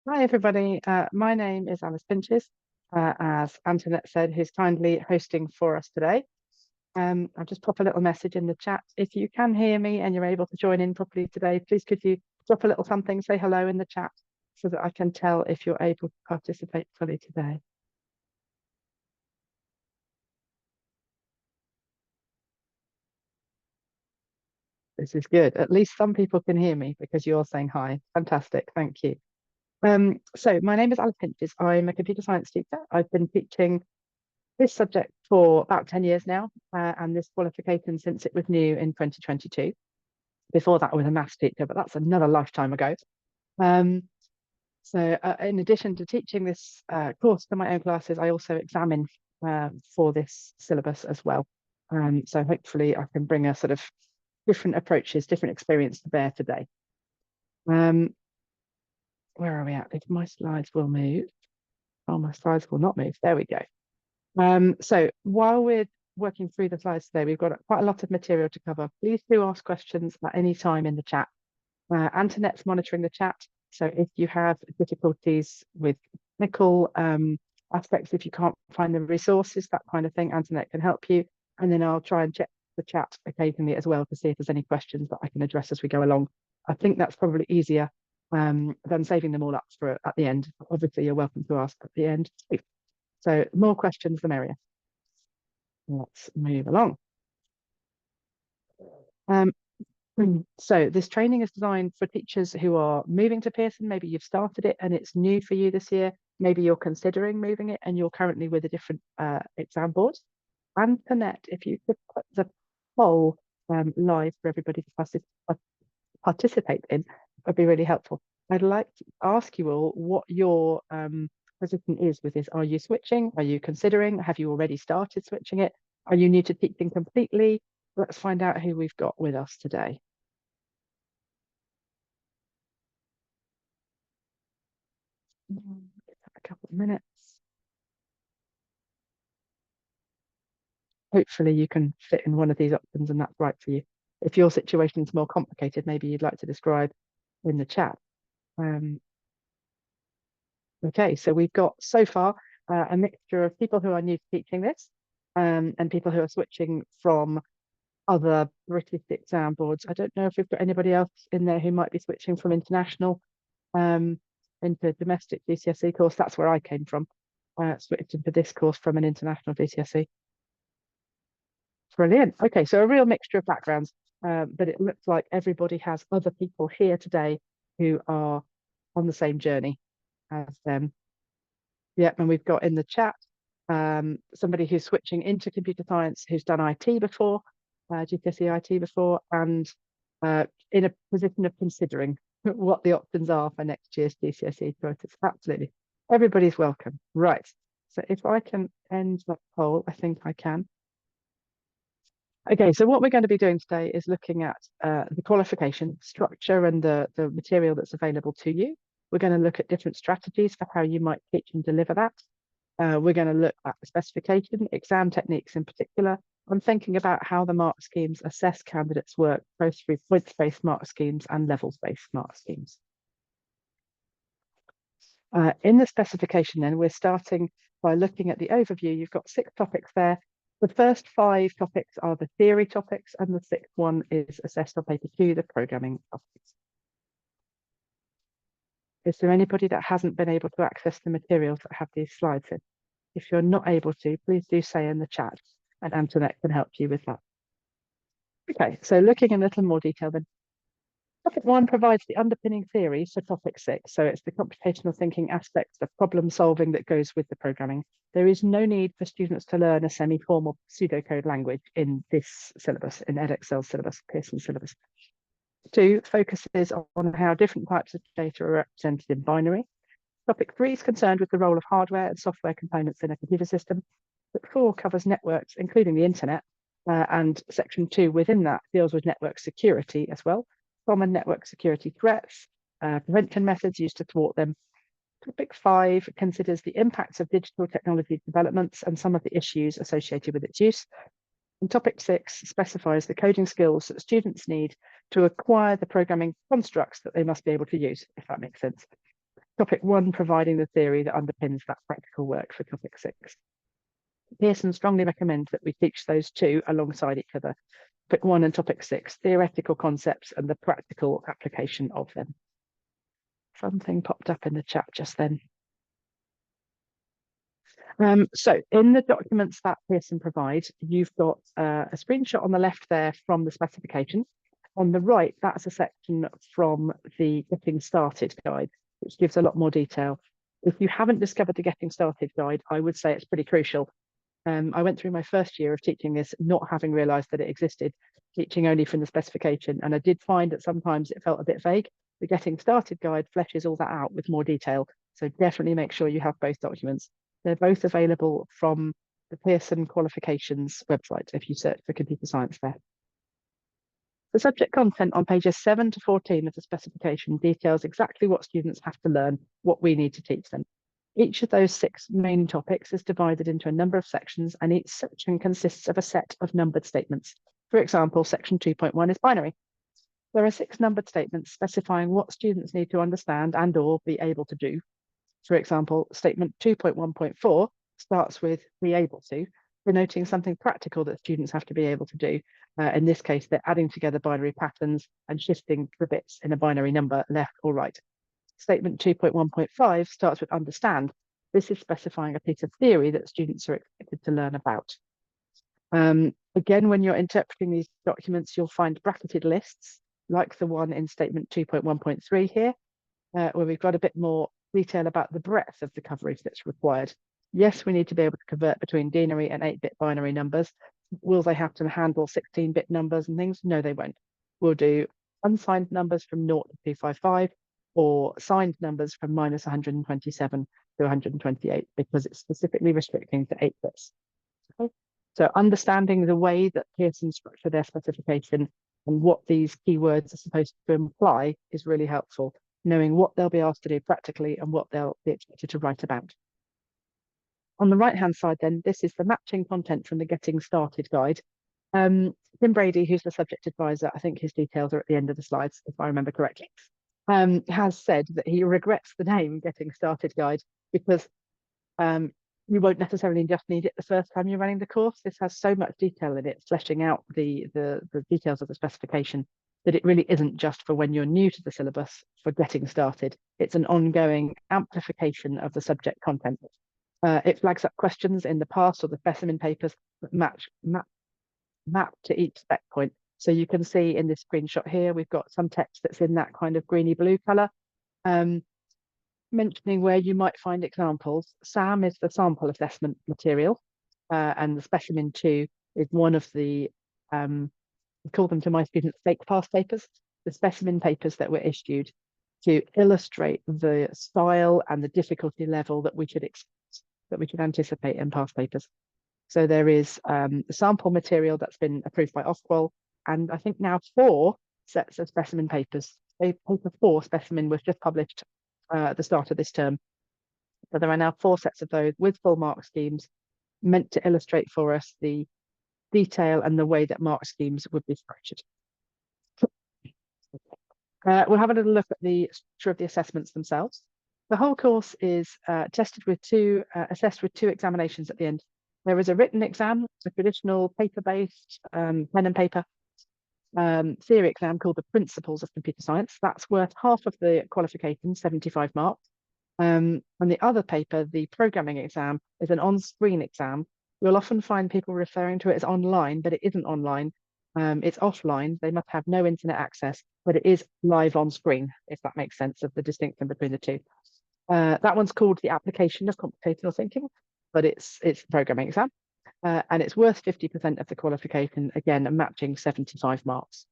Hi, everybody. My name is Alice Pinches, as Antoinette said, who's kindly hosting for us today. I'll just pop a little message in the chat. If you can hear me and you're able to join in properly today, please could you drop a little something, say hello in the chat so that I can tell if you're able to participate fully today. This is good. At least some people can hear me because you're saying hi. Fantastic. Thank you. So my name is Alice Pinches. I'm a computer science teacher. I've been teaching this subject for about 10 years now, and this qualification since it was new in 2022. Before that, I was a maths teacher, but that's another lifetime ago. Um, so in addition to teaching this course for my own classes, I also examine for this syllabus as well. So hopefully I can bring a sort of different approaches, different experience to bear today. Um, where are we at? If my slides will move. Oh, my slides will not move. There we go. So while we're working through the slides today, we've got quite a lot of material to cover. Please do ask questions at any time in the chat. Antoinette's monitoring the chat. So if you have difficulties with technical aspects, if you can't find the resources, that kind of thing, Antoinette can help you. And then I'll try and check the chat occasionally as well to see if there's any questions that I can address as we go along. I think that's probably easier than saving them all up for at the end. Obviously, you're welcome to ask at the end. So more questions, the merrier. Let's move along. Um, so this training is designed for teachers who are moving to Pearson. Maybe you've started it and it's new for you this year. Maybe you're considering moving it and you're currently with a different exam board. Antoinette, if you could put the poll live for everybody to participate in, would be really helpful. I'd like to ask you all what your position is with this. Are you switching? Are you considering? Have you already started switching it? Are you new to teaching completely? Let's find out who we've got with us today. A couple of minutes. Hopefully you can fit in one of these options and that's right for you. If your situation is more complicated, maybe you'd like to describe in the chat. Okay, so we've got so far a mixture of people who are new to teaching this and people who are switching from other British exam boards. I don't know if we've got anybody else in there who might be switching from international into domestic GCSE course. That's where I came from. Switched into this course from an international GCSE. Brilliant. Okay, so a real mixture of backgrounds, but it looks like everybody has other people here today who are on the same journey as them. Yep, and we've got in the chat somebody who's switching into computer science, who's done IT before, GCSE IT before, and in a position of considering what the options are for next year's GCSE choices. Absolutely. Everybody's welcome. Right. So if I can end that poll, I think I can. Okay, so what we're going to be doing today is looking at the qualification structure and the material that's available to you. We're going to look at different strategies for how you might teach and deliver that. We're going to look at the specification, exam techniques in particular, and thinking about how the mark schemes assess candidates' work, both through points-based mark schemes and levels-based mark schemes. In the specification then, we're starting by looking at the overview. You've got 6 topics there. The first 5 topics are the theory topics, and the 6th one is assessed on paper 2, the programming topics. Is there anybody that hasn't been able to access the materials that have these slides in? If you're not able to, please do say in the chat, and Antoinette can help you with that. Okay, so looking in a little more detail then. Topic 1 provides the underpinning theory for topic 6. So it's the computational thinking aspects, the problem solving that goes with the programming. There is no need for students to learn a semi-formal pseudocode language in this syllabus, in Edexcel syllabus, Pearson syllabus. 2 focuses on how different types of data are represented in binary. Topic 3 is concerned with the role of hardware and software components in a computer system. Topic 4 covers networks, including the internet, and section 2 within that deals with network security as well. Common network security threats, prevention methods used to thwart them. Topic 5 considers the impacts of digital technology developments and some of the issues associated with its use. And topic 6 specifies the coding skills that students need to acquire the programming constructs that they must be able to use, if that makes sense. Topic 1, providing the theory that underpins that practical work for topic 6. Pearson strongly recommends that we teach those two alongside each other. Topic 1 and topic 6, theoretical concepts and the practical application of them. Something popped up in the chat just then. So in the documents that Pearson provides, you've got a screenshot on the left there from the specification. On the right, that's a section from the Getting Started guide, which gives a lot more detail. If you haven't discovered the Getting Started guide, I would say it's pretty crucial. I went through my first year of teaching this, not having realised that it existed, teaching only from the specification. And I did find that sometimes it felt a bit vague. The Getting Started guide fleshes all that out with more detail. So definitely make sure you have both documents. They're both available from the Pearson Qualifications website if you search for computer science there. The subject content on pages 7 to 14 of the specification details exactly what students have to learn, what we need to teach them. Each of those 6 main topics is divided into a number of sections, and each section consists of a set of numbered statements. For example, section 2.1 is binary. There are 6 numbered statements specifying what students need to understand and or be able to do. For example, statement 2.1.4 starts with be able to, denoting something practical that students have to be able to do. In this case, they're adding together binary patterns and shifting the bits in a binary number left or right. Statement 2.1.5 starts with understand. This is specifying a piece of theory that students are expected to learn about. Again, when you're interpreting these documents, you'll find bracketed lists, like the one in statement 2.1.3 here, where we've got a bit more detail about the breadth of the coverage that's required. Yes, we need to be able to convert between denary and 8-bit binary numbers. Will they have to handle 16-bit numbers and things? No, they won't. We'll do unsigned numbers from 0 to 255 or signed numbers from -127 to 128 because it's specifically restricting to 8 bits. Okay? So understanding the way that Pearson structured their specification and what these keywords are supposed to imply is really helpful, knowing what they'll be asked to do practically and what they'll be expected to write about. On the right-hand side, then, this is the matching content from the Getting Started guide. Tim Brady, who's the subject advisor, I think his details are at the end of the slides, if I remember correctly, has said that he regrets the name Getting Started guide because you won't necessarily just need it the first time you're running the course. This has so much detail in it, fleshing out the details of the specification, that it really isn't just for when you're new to the syllabus for getting started. It's an ongoing amplification of the subject content. It flags up questions in the past or the specimen papers that map to each spec point. So you can see in this screenshot here, we've got some text that's in that kind of greeny blue color, mentioning where you might find examples. SAM is the sample assessment material, and the specimen 2 is one of the, we call them to my students fake pass papers, the specimen papers that were issued to illustrate the style and the difficulty level that we should anticipate in past papers. So there is the sample material that's been approved by Ofqual, and I think now 4 sets of specimen papers. Paper 4 specimen was just published at the start of this term. So there are now 4 sets of those with full mark schemes meant to illustrate for us the detail and the way that mark schemes would be structured. We'll have a little look at the structure of the assessments themselves. The whole course is assessed with 2 examinations at the end. There is a written exam, a traditional paper-based pen and paper theory exam called the Principles of Computer Science. That's worth half of the qualification, 75 marks. And the other paper, the programming exam, is an on-screen exam. You'll often find people referring to it as online, but it isn't online. It's offline. They must have no internet access, but it is live on screen, if that makes sense of the distinction between the two. That one's called the Application of Computational Thinking, but it's a programming exam. And it's worth 50% of the qualification, again, matching 75 marks.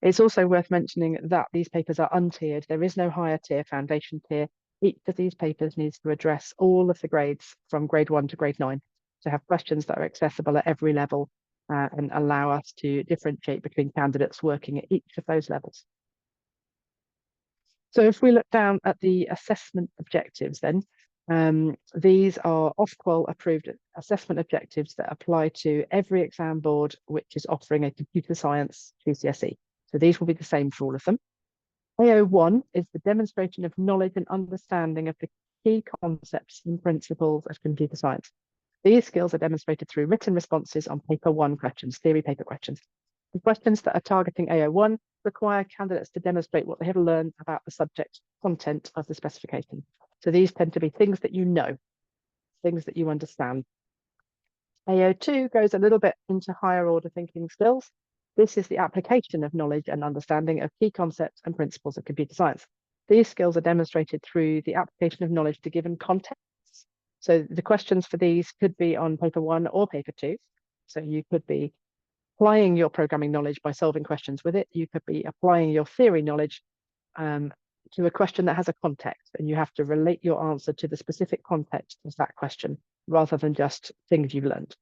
It's also worth mentioning that these papers are untiered. There is no higher tier, foundation tier. Each of these papers needs to address all of the grades from grade 1 to grade 9 to have questions that are accessible at every level and allow us to differentiate between candidates working at each of those levels. So if we look down at the assessment objectives then, these are Ofqual approved assessment objectives that apply to every exam board which is offering a computer science GCSE. So these will be the same for all of them. AO1 is the demonstration of knowledge and understanding of the key concepts and principles of computer science. These skills are demonstrated through written responses on paper 1 questions, theory paper questions. The questions that are targeting AO1 require candidates to demonstrate what they have learned about the subject content of the specification. So these tend to be things that you know, things that you understand. AO2 goes a little bit into higher order thinking skills. This is the application of knowledge and understanding of key concepts and principles of computer science. These skills are demonstrated through the application of knowledge to given contexts. So the questions for these could be on paper 1 or paper 2. So you could be applying your programming knowledge by solving questions with it. You could be applying your theory knowledge to a question that has a context, and you have to relate your answer to the specific context of that question rather than just things you've learned.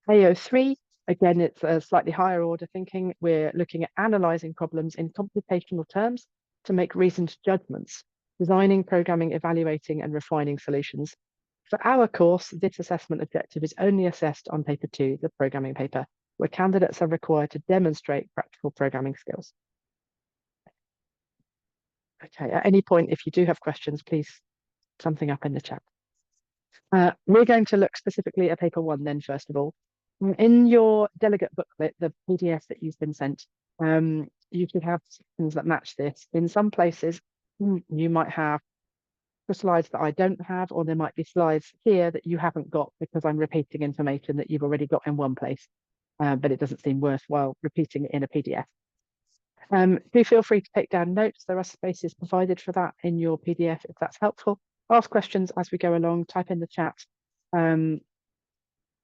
AO3, again, it's a slightly higher order thinking. We're looking at analyzing problems in computational terms to make reasoned judgments, designing, programming, evaluating, and refining solutions. For our course, this assessment objective is only assessed on paper 2, the programming paper, where candidates are required to demonstrate practical programming skills. Okay, at any point, if you do have questions, please something up in the chat. We're going to look specifically at paper 1 then, first of all. In your delegate booklet, the PDF that you've been sent, you should have sections that match this. In some places, you might have the slides that I don't have, or there might be slides here that you haven't got because I'm repeating information that you've already got in one place, but it doesn't seem worthwhile repeating it in a PDF. Do feel free to take down notes. There are spaces provided for that in your PDF if that's helpful. Ask questions as we go along, type in the chat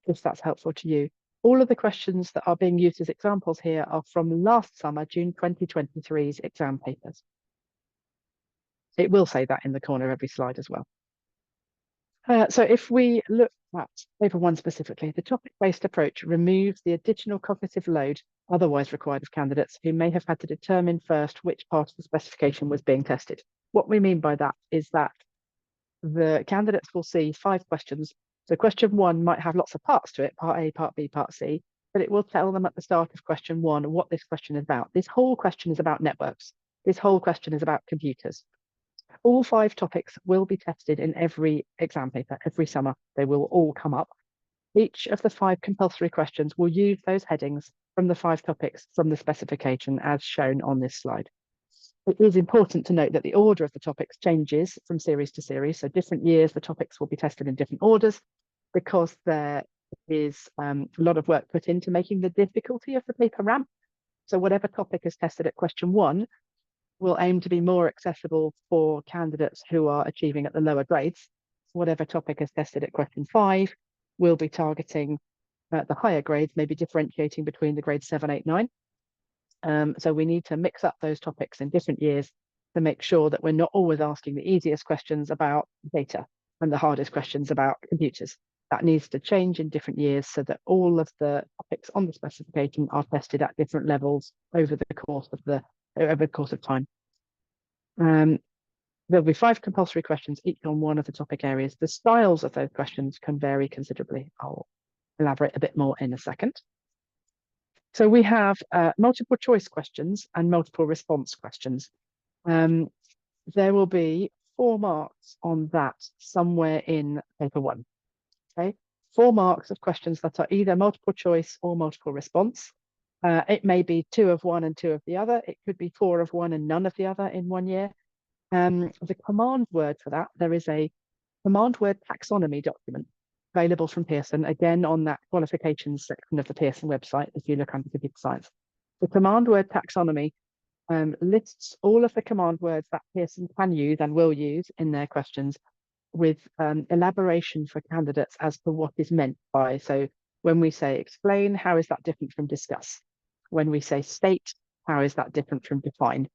if that's helpful to you. All of the questions that are being used as examples here are from last summer, June 2023's exam papers. It will say that in the corner of every slide as well. So if we look at paper 1 specifically, the topic-based approach removes the additional cognitive load otherwise required of candidates who may have had to determine first which part of the specification was being tested. What we mean by that is that the candidates will see 5 questions. So question 1 might have lots of parts to it, part A, part B, part C, but it will tell them at the start of question 1 what this question is about. This whole question is about networks. This whole question is about computers. All 5 topics will be tested in every exam paper, every summer. They will all come up. Each of the 5 compulsory questions will use those headings from the 5 topics from the specification as shown on this slide. It is important to note that the order of the topics changes from series to series. So different years, the topics will be tested in different orders because there is a lot of work put into making the difficulty of the paper ramp. So whatever topic is tested at question 1 will aim to be more accessible for candidates who are achieving at the lower grades. Whatever topic is tested at question 5 will be targeting the higher grades, maybe differentiating between the grades 7, 8, 9. So we need to mix up those topics in different years to make sure that we're not always asking the easiest questions about data and the hardest questions about computers. That needs to change in different years so that all of the topics on the specification are tested at different levels over the course of time. There'll be 5 compulsory questions, each on one of the topic areas. The styles of those questions can vary considerably. I'll elaborate a bit more in a second. So we have multiple choice questions and multiple response questions. There will be 4 marks on that somewhere in paper 1. Okay, 4 marks of questions that are either multiple choice or multiple response. It may be 2 of one and 2 of the other. It could be 4 of one and none of the other in 1 year. The command word for that, there is a command word taxonomy document available from Pearson, again on that qualifications section of the Pearson website if you look under computer science. The command word taxonomy lists all of the command words that Pearson can use and will use in their questions with elaboration for candidates as to what is meant by. So when we say explain, how is that different from discuss? When we say state, how is that different from define?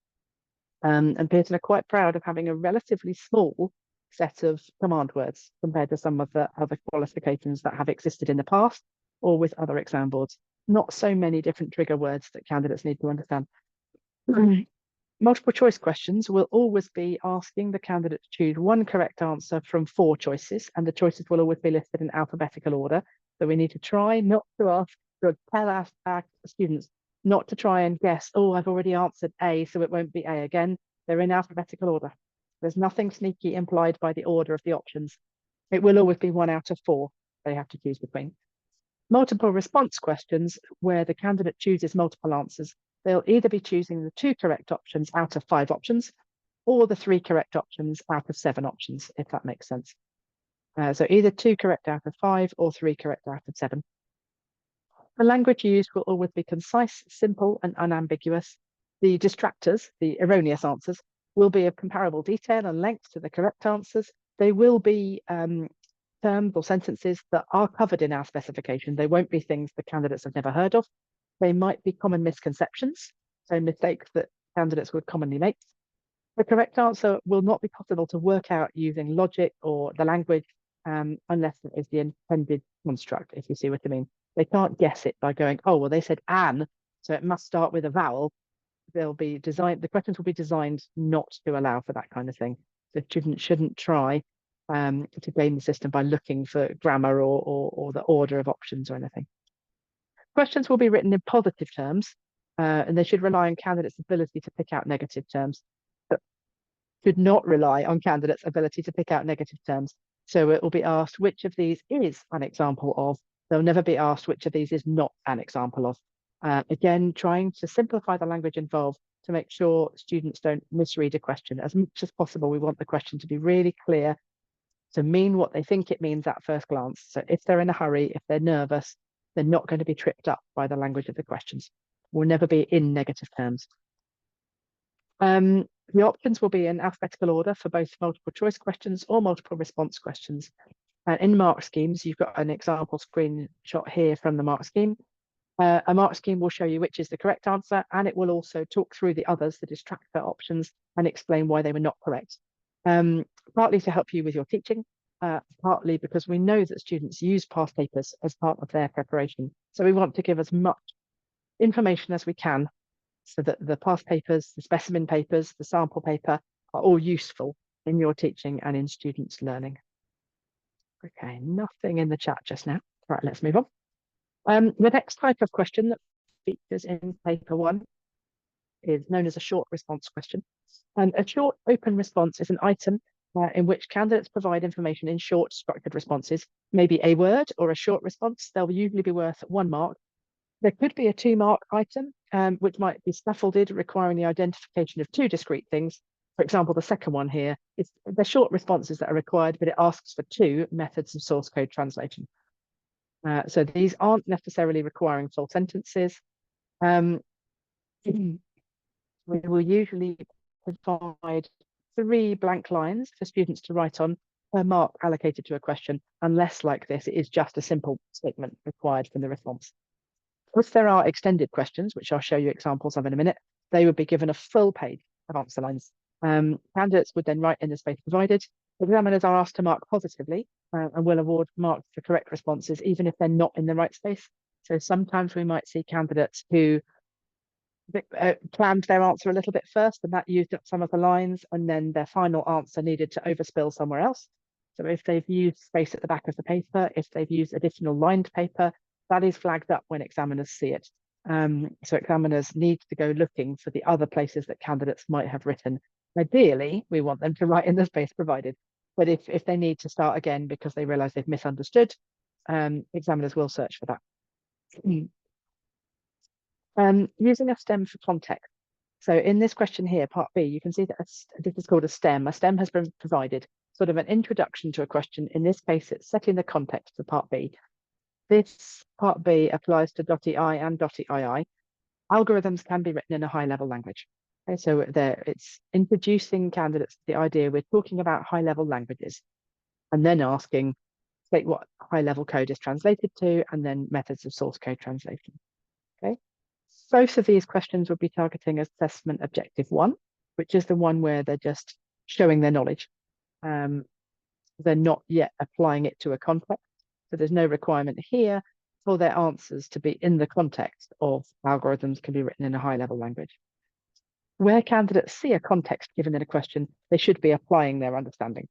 And Pearson are quite proud of having a relatively small set of command words compared to some of the other qualifications that have existed in the past or with other exam boards. Not so many different trigger words that candidates need to understand. Multiple choice questions will always be asking the candidate to choose one correct answer from 4 choices, and the choices will always be listed in alphabetical order. So we need to try not to ask, to tell our students not to try and guess, oh, I've already answered A, so it won't be A again. They're in alphabetical order. There's nothing sneaky implied by the order of the options. It will always be 1 out of 4 they have to choose between. Multiple response questions, where the candidate chooses multiple answers, they'll either be choosing the 2 correct options out of 5 options, or the 3 correct options out of 7 options, if that makes sense. So either 2 correct out of 5 or 3 correct out of 7. The language used will always be concise, simple, and unambiguous. The distractors, the erroneous answers, will be of comparable detail and length to the correct answers. They will be terms or sentences that are covered in our specification. They won't be things the candidates have never heard of. They might be common misconceptions, so mistakes that candidates would commonly make. The correct answer will not be possible to work out using logic or the language unless it is the intended construct, if you see what I mean. They can't guess it by going, oh, well, they said an, so it must start with a vowel. The questions will be designed not to allow for that kind of thing. The student shouldn't try to game the system by looking for grammar or the order of options or anything. Questions will be written in positive terms, and they should rely on candidates' ability to pick out negative terms, but should not rely on candidates' ability to pick out negative terms. So it will be asked which of these is an example of. They'll never be asked which of these is not an example of. Again, trying to simplify the language involved to make sure students don't misread a question. As much as possible, we want the question to be really clear, to mean what they think it means at first glance. So if they're in a hurry, if they're nervous, they're not going to be tripped up by the language of the questions. Will never be in negative terms. The options will be in alphabetical order for both multiple choice questions or multiple response questions. And in mark schemes, you've got an example screenshot here from the mark scheme. A mark scheme will show you which is the correct answer, and it will also talk through the others, the distractor options, and explain why they were not correct. Partly to help you with your teaching, partly because we know that students use past papers as part of their preparation. So we want to give as much information as we can so that the past papers, the specimen papers, the sample paper are all useful in your teaching and in students' learning. Okay, nothing in the chat just now. Right, let's move on. The next type of question that features in paper 1 is known as a short response question. And a short open response is an item in which candidates provide information in short structured responses, maybe a word or a short response. They'll usually be worth 1 mark. There could be a 2-mark item, which might be scaffolded, requiring the identification of 2 discrete things. For example, the second one here, they're short responses that are required, but it asks for 2 methods of source code translation. So these aren't necessarily requiring full sentences. We will usually provide 3 blank lines for students to write on per mark allocated to a question, unless, like this, it is just a simple statement required from the response. If there are extended questions, which I'll show you examples of in a minute, they would be given a full page of answer lines. Candidates would then write in the space provided. Examiners are asked to mark positively and will award marks for correct responses, even if they're not in the right space. So sometimes we might see candidates who planned their answer a little bit first, and that used up some of the lines, and then their final answer needed to overspill somewhere else. So if they've used space at the back of the paper, if they've used additional lined paper, that is flagged up when examiners see it. So examiners need to go looking for the other places that candidates might have written. Ideally, we want them to write in the space provided. But if they need to start again because they realize they've misunderstood, examiners will search for that. Using a stem for context. So in this question here, part B, you can see that this is called a stem. A stem has been provided, sort of an introduction to a question. In this case, it's setting the context for part B. This part B applies to .ei and .ii. Algorithms can be written in a high-level language. Okay, so it's introducing candidates to the idea we're talking about high-level languages, and then asking, state what high-level code is translated to, and then methods of source code translation. Okay. Both of these questions will be targeting assessment objective 1, which is the one where they're just showing their knowledge. They're not yet applying it to a context. So there's no requirement here for their answers to be in the context of algorithms can be written in a high-level language. Where candidates see a context given in a question, they should be applying their understanding.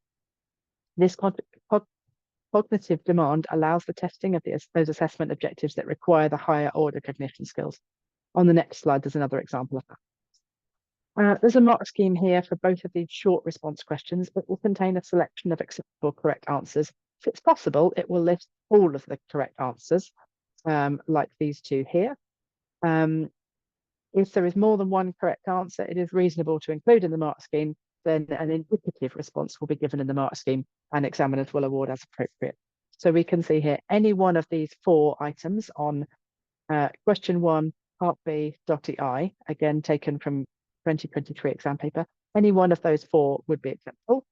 This cognitive demand allows the testing of those assessment objectives that require the higher order cognition skills. On the next slide, there's another example of that. There's a mark scheme here for both of these short response questions. It will contain a selection of acceptable correct answers. If it's possible, it will list all of the correct answers, like these two here. If there is more than one correct answer, it is reasonable to include in the mark scheme. Then an indicative response will be given in the mark scheme and examiners will award as appropriate. So we can see here any one of these 4 items on question 1, part B, dotty I, again taken from 2023 exam paper. Any one of those 4 would be acceptable.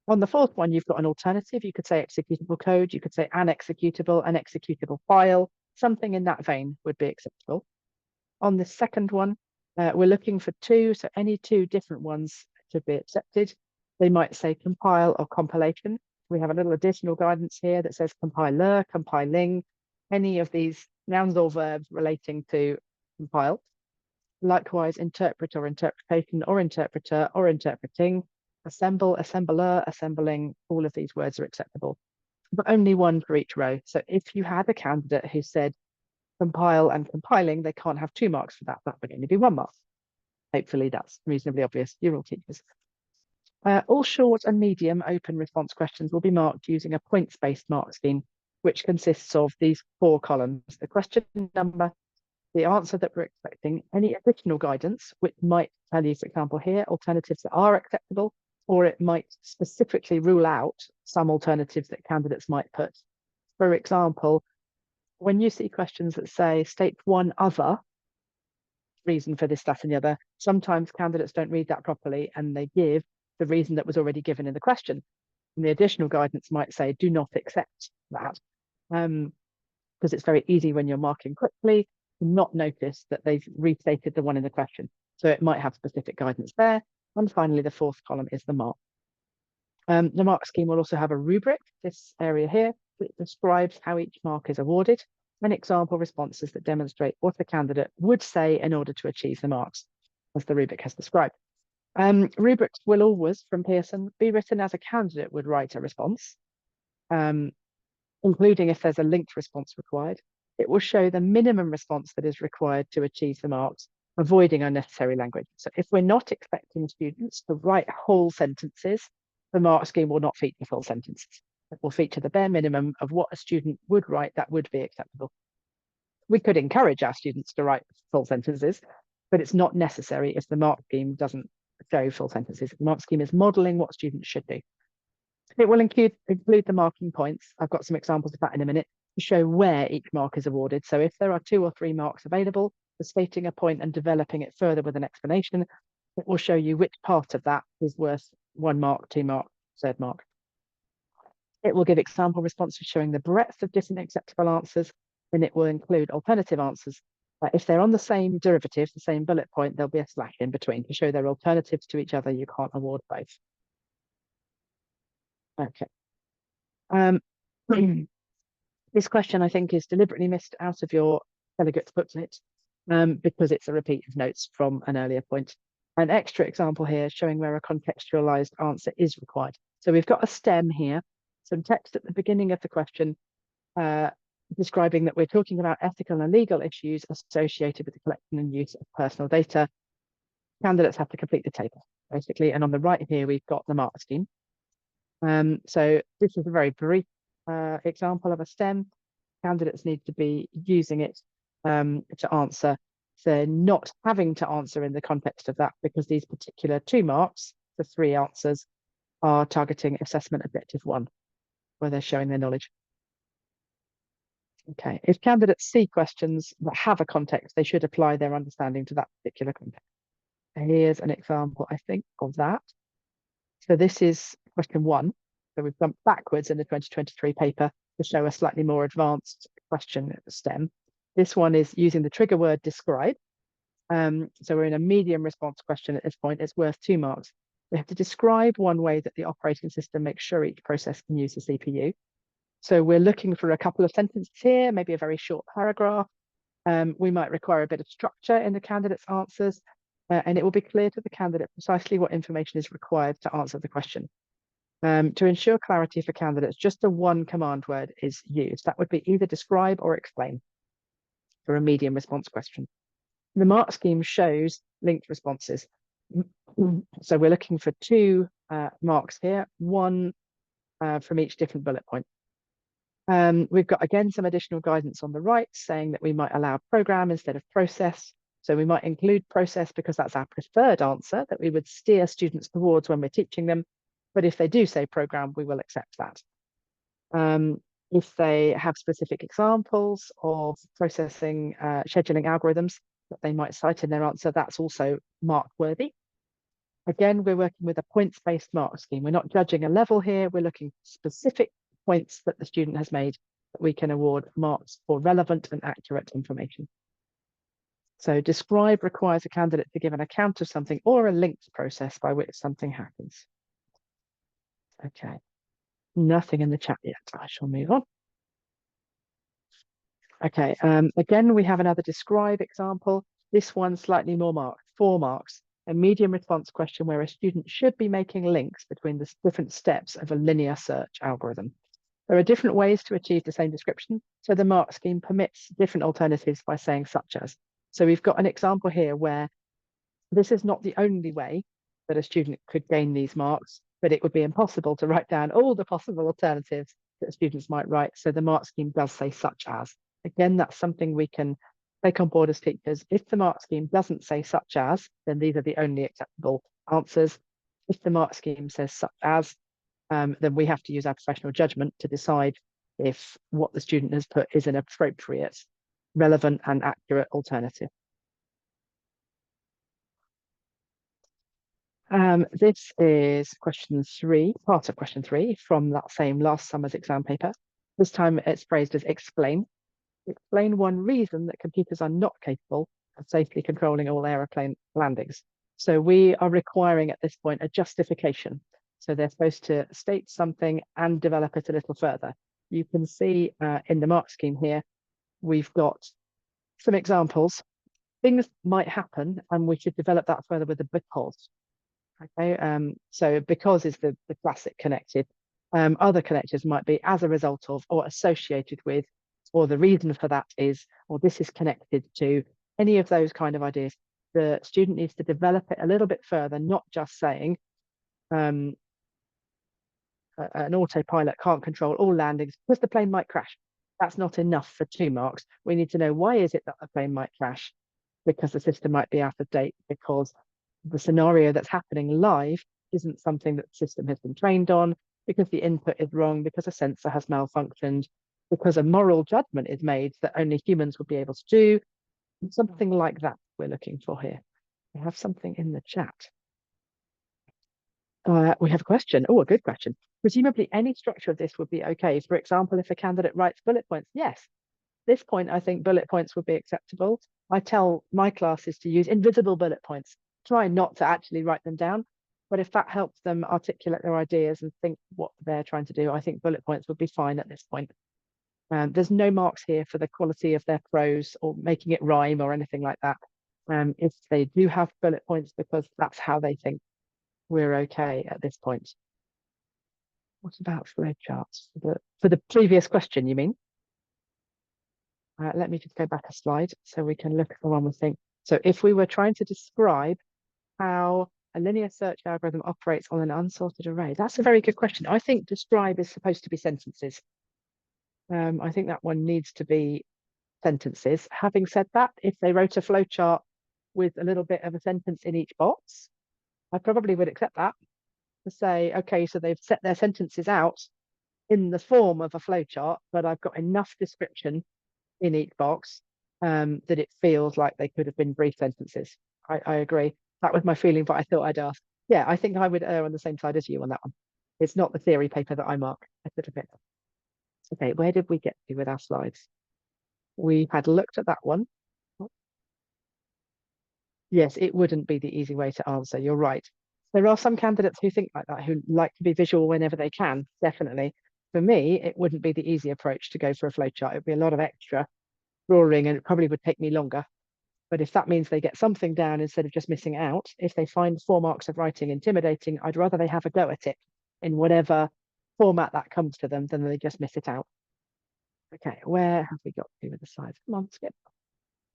On the 4th one, you've got an alternative. You could say executable code. You could say an executable file. Something in that vein would be acceptable. On the 2nd one, we're looking for 2, so any 2 different ones should be accepted. They might say compile or compilation. We have a little additional guidance here that says compiler, compiling, any of these nouns or verbs relating to compile. Likewise, interpret or interpretation or interpreter or interpreting, assemble, assembler, assembling, all of these words are acceptable, but only one for each row. So if you had a candidate who said compile and compiling, they can't have 2 marks for that. That would only be 1 mark. Hopefully that's reasonably obvious. You're all teachers. All short and medium open response questions will be marked using a points-based mark scheme, which consists of these 4 columns: the question number, the answer that we're expecting, any additional guidance, which might tell you, for example, here, alternatives that are acceptable, or it might specifically rule out some alternatives that candidates might put. For example, when you see questions that say state one other reason for this, that, and the other, sometimes candidates don't read that properly and they give the reason that was already given in the question. And the additional guidance might say, do not accept that. Because it's very easy when you're marking quickly to not notice that they've restated the one in the question. So it might have specific guidance there. And finally, the 4th column is the mark. The mark scheme will also have a rubric, this area here, which describes how each mark is awarded, and example responses that demonstrate what a candidate would say in order to achieve the marks, as the rubric has described. Rubrics will always, from Pearson, be written as a candidate would write a response, including if there's a linked response required. It will show the minimum response that is required to achieve the marks, avoiding unnecessary language. So if we're not expecting students to write whole sentences, the mark scheme will not feature full sentences. It will feature the bare minimum of what a student would write that would be acceptable. We could encourage our students to write full sentences, but it's not necessary if the mark scheme doesn't show full sentences. The mark scheme is modeling what students should do. It will include the marking points. I've got some examples of that in a minute to show where each mark is awarded. So if there are 2 or 3 marks available, for stating a point and developing it further with an explanation, it will show you which part of that is worth 1 mark, 2 mark, 3rd mark. It will give example responses showing the breadth of different acceptable answers, and it will include alternative answers. If they're on the same derivative, the same bullet point, there'll be a slash in between to show they're alternatives to each other. You can't award both. Okay. This question, I think, is deliberately missed out of your delegates booklet because it's a repeat of notes from an earlier point. An extra example here showing where a contextualized answer is required. So we've got a stem here, some text at the beginning of the question describing that we're talking about ethical and legal issues associated with the collection and use of personal data. Candidates have to complete the table, basically. And on the right here, we've got the mark scheme. So this is a very brief example of a stem. Candidates need to be using it to answer. So not having to answer in the context of that, because these particular 2 marks, the 3 answers, are targeting assessment objective 1, where they're showing their knowledge. Okay, if candidates see questions that have a context, they should apply their understanding to that particular context. Here's an example, I think, of that. So this is question 1. So we've gone backwards in the 2023 paper to show a slightly more advanced question stem. This one is using the trigger word describe. So we're in a medium response question at this point. It's worth 2 marks. We have to describe one way that the operating system makes sure each process can use the CPU. So we're looking for a couple of sentences here, maybe a very short paragraph. We might require a bit of structure in the candidate's answers, and it will be clear to the candidate precisely what information is required to answer the question. To ensure clarity for candidates, just the 1 command word is used. That would be either describe or explain for a medium response question. The mark scheme shows linked responses. So we're looking for two marks here, one from each different bullet point. We've got, again, some additional guidance on the right saying that we might allow program instead of process. So we might include process because that's our preferred answer that we would steer students towards when we're teaching them. But if they do say program, we will accept that. If they have specific examples of processing scheduling algorithms that they might cite in their answer, that's also mark worthy. Again, we're working with a points-based mark scheme. We're not judging a level here. We're looking for specific points that the student has made that we can award marks for relevant and accurate information. So describe requires a candidate to give an account of something or a linked process by which something happens. Okay, nothing in the chat yet. I shall move on. Okay, again, we have another describe example. This one slightly more marked, 4 marks. A medium response question where a student should be making links between the different steps of a linear search algorithm. There are different ways to achieve the same description, so the mark scheme permits different alternatives by saying such as. So we've got an example here where this is not the only way that a student could gain these marks, but it would be impossible to write down all the possible alternatives that students might write. So the mark scheme does say such as. Again, that's something we can take on board as teachers. If the mark scheme doesn't say such as, then these are the only acceptable answers. If the mark scheme says such as, then we have to use our professional judgment to decide if what the student has put is an appropriate, relevant and accurate alternative. This is question 3, part of question 3 from that same last summer's exam paper. This time it's phrased as explain. Explain one reason that computers are not capable of safely controlling all aeroplane landings. So we are requiring at this point a justification. So they're supposed to state something and develop it a little further. You can see in the mark scheme here, we've got some examples. Things might happen and we should develop that further with a because. Okay, so because is the classic connected. Other connectors might be as a result of or associated with, or the reason for that is, or this is connected to, any of those kind of ideas. The student needs to develop it a little bit further, not just saying an autopilot can't control all landings because the plane might crash. That's not enough for 2 marks. We need to know why is it that the plane might crash, because the system might be out of date, because the scenario that's happening live isn't something that the system has been trained on, because the input is wrong, because a sensor has malfunctioned, because a moral judgment is made that only humans would be able to do. Something like that we're looking for here. We have something in the chat. We have a question. Oh, a good question. Presumably any structure of this would be okay. For example, if a candidate writes bullet points, yes. At this point, I think bullet points would be acceptable. I tell my classes to use invisible bullet points. Try not to actually write them down. But if that helps them articulate their ideas and think what they're trying to do, I think bullet points would be fine at this point. There's no marks here for the quality of their prose or making it rhyme or anything like that. If they do have bullet points because that's how they think, we're okay at this point. What about flowcharts? For the previous question, you mean? Let me just go back a slide so we can look at the one we think. So if we were trying to describe how a linear search algorithm operates on an unsorted array, that's a very good question. I think describe is supposed to be sentences. I think that one needs to be sentences. Having said that, if they wrote a flowchart with a little bit of a sentence in each box, I probably would accept that, to say, okay, so they've set their sentences out in the form of a flowchart, but I've got enough description in each box that it feels like they could have been brief sentences. I agree. That was my feeling, but I thought I'd ask. Yeah, I think I would err on the same side as you on that one. It's not the theory paper that I mark. I could have been. Okay, where did we get to with our slides? We had looked at that one. Yes, it wouldn't be the easy way to answer. You're right. There are some candidates who think like that, who like to be visual whenever they can, definitely. For me, it wouldn't be the easy approach to go for a flowchart. It would be a lot of extra drawing and it probably would take me longer. But if that means they get something down instead of just missing out, if they find 4 marks of writing intimidating, I'd rather they have a go at it in whatever format that comes to them than they just miss it out. Okay, where have we got to with the slides? Come on, skip.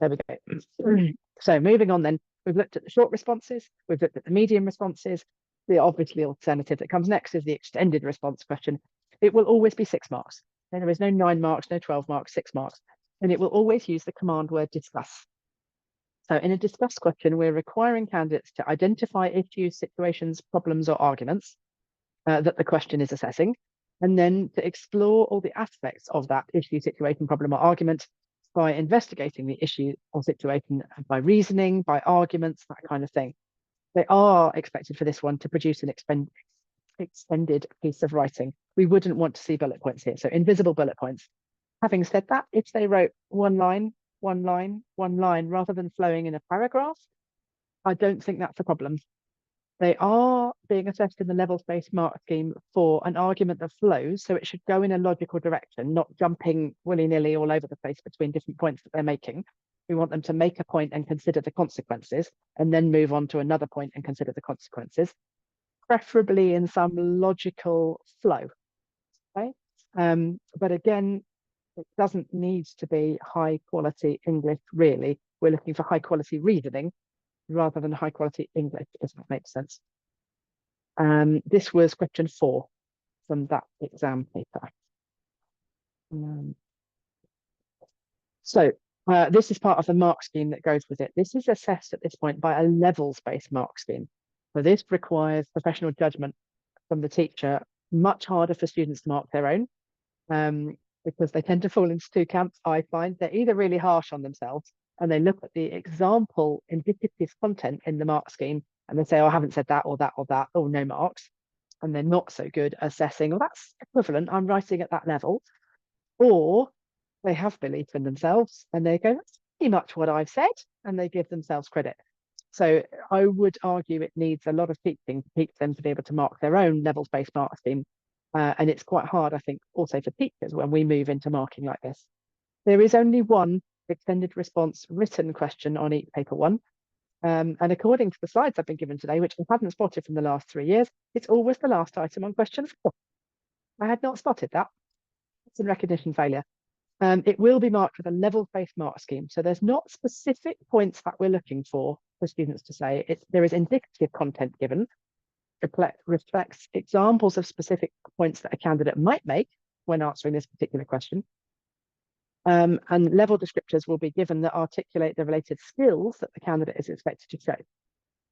There we go. So moving on then, we've looked at the short responses, we've looked at the medium responses. The obviously alternative that comes next is the extended response question. It will always be 6 marks. There is no 9 marks, no 12 marks, 6 marks. And it will always use the command word discuss. So in a discuss question, we're requiring candidates to identify issues, situations, problems, or arguments that the question is assessing, and then to explore all the aspects of that issue, situation, problem, or argument by investigating the issue or situation by reasoning, by arguments, that kind of thing. They are expected for this one to produce an extended piece of writing. We wouldn't want to see bullet points here, so invisible bullet points. Having said that, if they wrote one line, rather than flowing in a paragraph, I don't think that's a problem. They are being assessed in the levels-based mark scheme for an argument that flows, so it should go in a logical direction, not jumping willy-nilly all over the place between different points that they're making. We want them to make a point and consider the consequences, and then move on to another point and consider the consequences, preferably in some logical flow. Okay? But again, it doesn't need to be high quality English, really. We're looking for high quality reasoning rather than high quality English, if that makes sense. This was question 4 from that exam paper. This is part of the mark scheme that goes with it. This is assessed at this point by a levels-based mark scheme. So this requires professional judgment from the teacher, much harder for students to mark their own, because they tend to fall into 2 camps, I find. They're either really harsh on themselves and they look at the example indicative content in the mark scheme and they say, oh, I haven't said that or that or that, oh, no marks. And they're not so good assessing, well, that's equivalent, I'm writing at that level. Or they have belief in themselves and they go, that's pretty much what I've said, and they give themselves credit. So I would argue it needs a lot of teaching to teach them to be able to mark their own levels-based mark scheme. And it's quite hard, I think, also for teachers when we move into marking like this. There is only one extended response written question on each paper 1. And according to the slides I've been given today, which I hadn't spotted from the last 3 years, it's always the last item on question 4. I had not spotted that. It's a recognition failure. It will be marked with a level-based mark scheme. So there's not specific points that we're looking for students to say. There is indicative content given, reflects examples of specific points that a candidate might make when answering this particular question. And level descriptors will be given that articulate the related skills that the candidate is expected to show.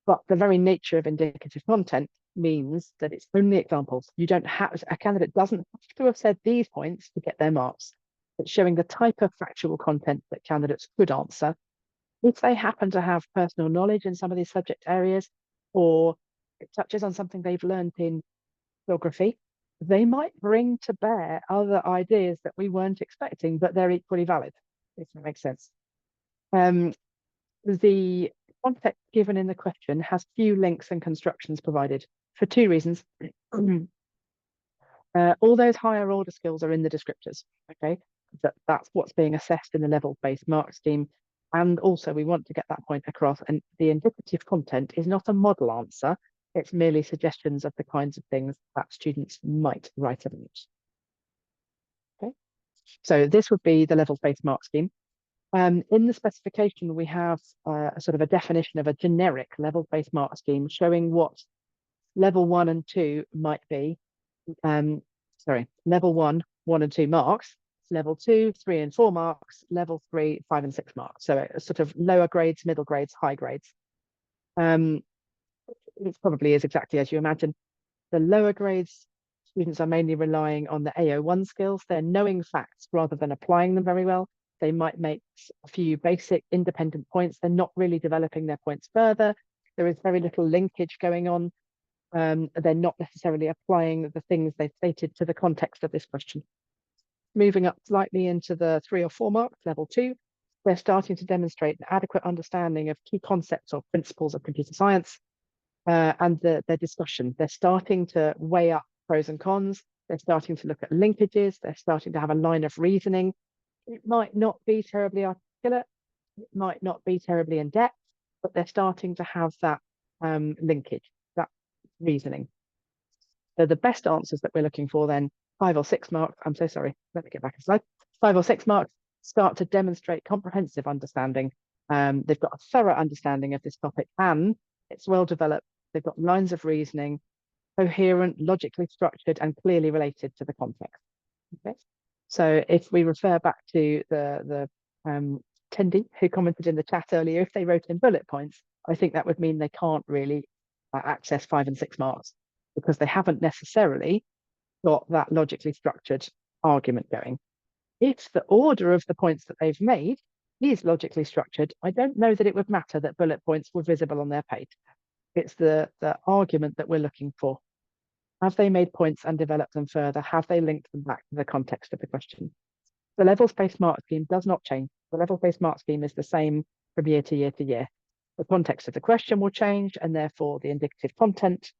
But the very nature of indicative content means that it's only examples. You don't have, a candidate doesn't have to have said these points to get their marks. It's showing the type of factual content that candidates could answer. If they happen to have personal knowledge in some of these subject areas, or it touches on something they've learned in geography, they might bring to bear other ideas that we weren't expecting, but they're equally valid, if that makes sense. The context given in the question has few links and constructions provided for 2 reasons. All those higher order skills are in the descriptors, okay? That's what's being assessed in the level-based mark scheme. And also we want to get that point across, and the indicative content is not a model answer. It's merely suggestions of the kinds of things that students might write about. Okay, so this would be the levels-based mark scheme. In the specification, we have a sort of a definition of a generic level-based mark scheme showing what level 1 and 2 might be. Level 1, 1 and 2 marks. Level 2, 3 and 4 marks. Level 3, 5 and 6 marks. So a sort of lower grades, middle grades, high grades. It probably is exactly as you imagine. The lower grades, students are mainly relying on the AO1 skills. They're knowing facts rather than applying them very well. They might make a few basic independent points. They're not really developing their points further. There is very little linkage going on. They're not necessarily applying the things they've stated to the context of this question. Moving up slightly into the 3 or 4 marks, level 2, they're starting to demonstrate an adequate understanding of key concepts or principles of computer science and their discussion. They're starting to weigh up pros and cons. They're starting to look at linkages. They're starting to have a line of reasoning. It might not be terribly articulate. It might not be terribly in depth, but they're starting to have that linkage, that reasoning. So the best answers that we're looking for then, 5 or 6 marks. I'm so sorry. Let me get back a slide. 5 or 6 marks start to demonstrate comprehensive understanding. They've got a thorough understanding of this topic and it's well developed. They've got lines of reasoning, coherent, logically structured, and clearly related to the context. Okay. So if we refer back to the attendee who commented in the chat earlier, if they wrote in bullet points, I think that would mean they can't really access 5 and 6 marks because they haven't necessarily got that logically structured argument going. If the order of the points that they've made is logically structured, I don't know that it would matter that bullet points were visible on their page. It's the argument that we're looking for. Have they made points and developed them further? Have they linked them back to the context of the question? The levels-based mark scheme does not change. The levels-based mark scheme is the same from year to year to year. The context of the question will change, and therefore the indicative content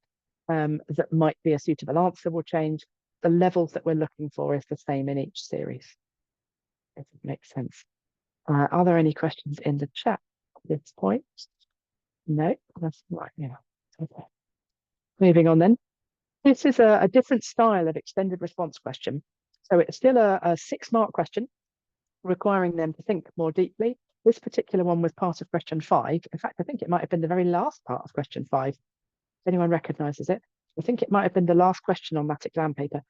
that might be a suitable answer will change. The levels that we're looking for is the same in each series, if it makes sense. Are there any questions in the chat at this point? No, that's right. Yeah. Okay. Moving on then. This is a different style of extended response question. So it's still a 6-mark question, requiring them to think more deeply. This particular one was part of question 5. In fact, I think it might have been the very last part of question 5. If anyone recognises it, I think it might have been the last question on that exam paper.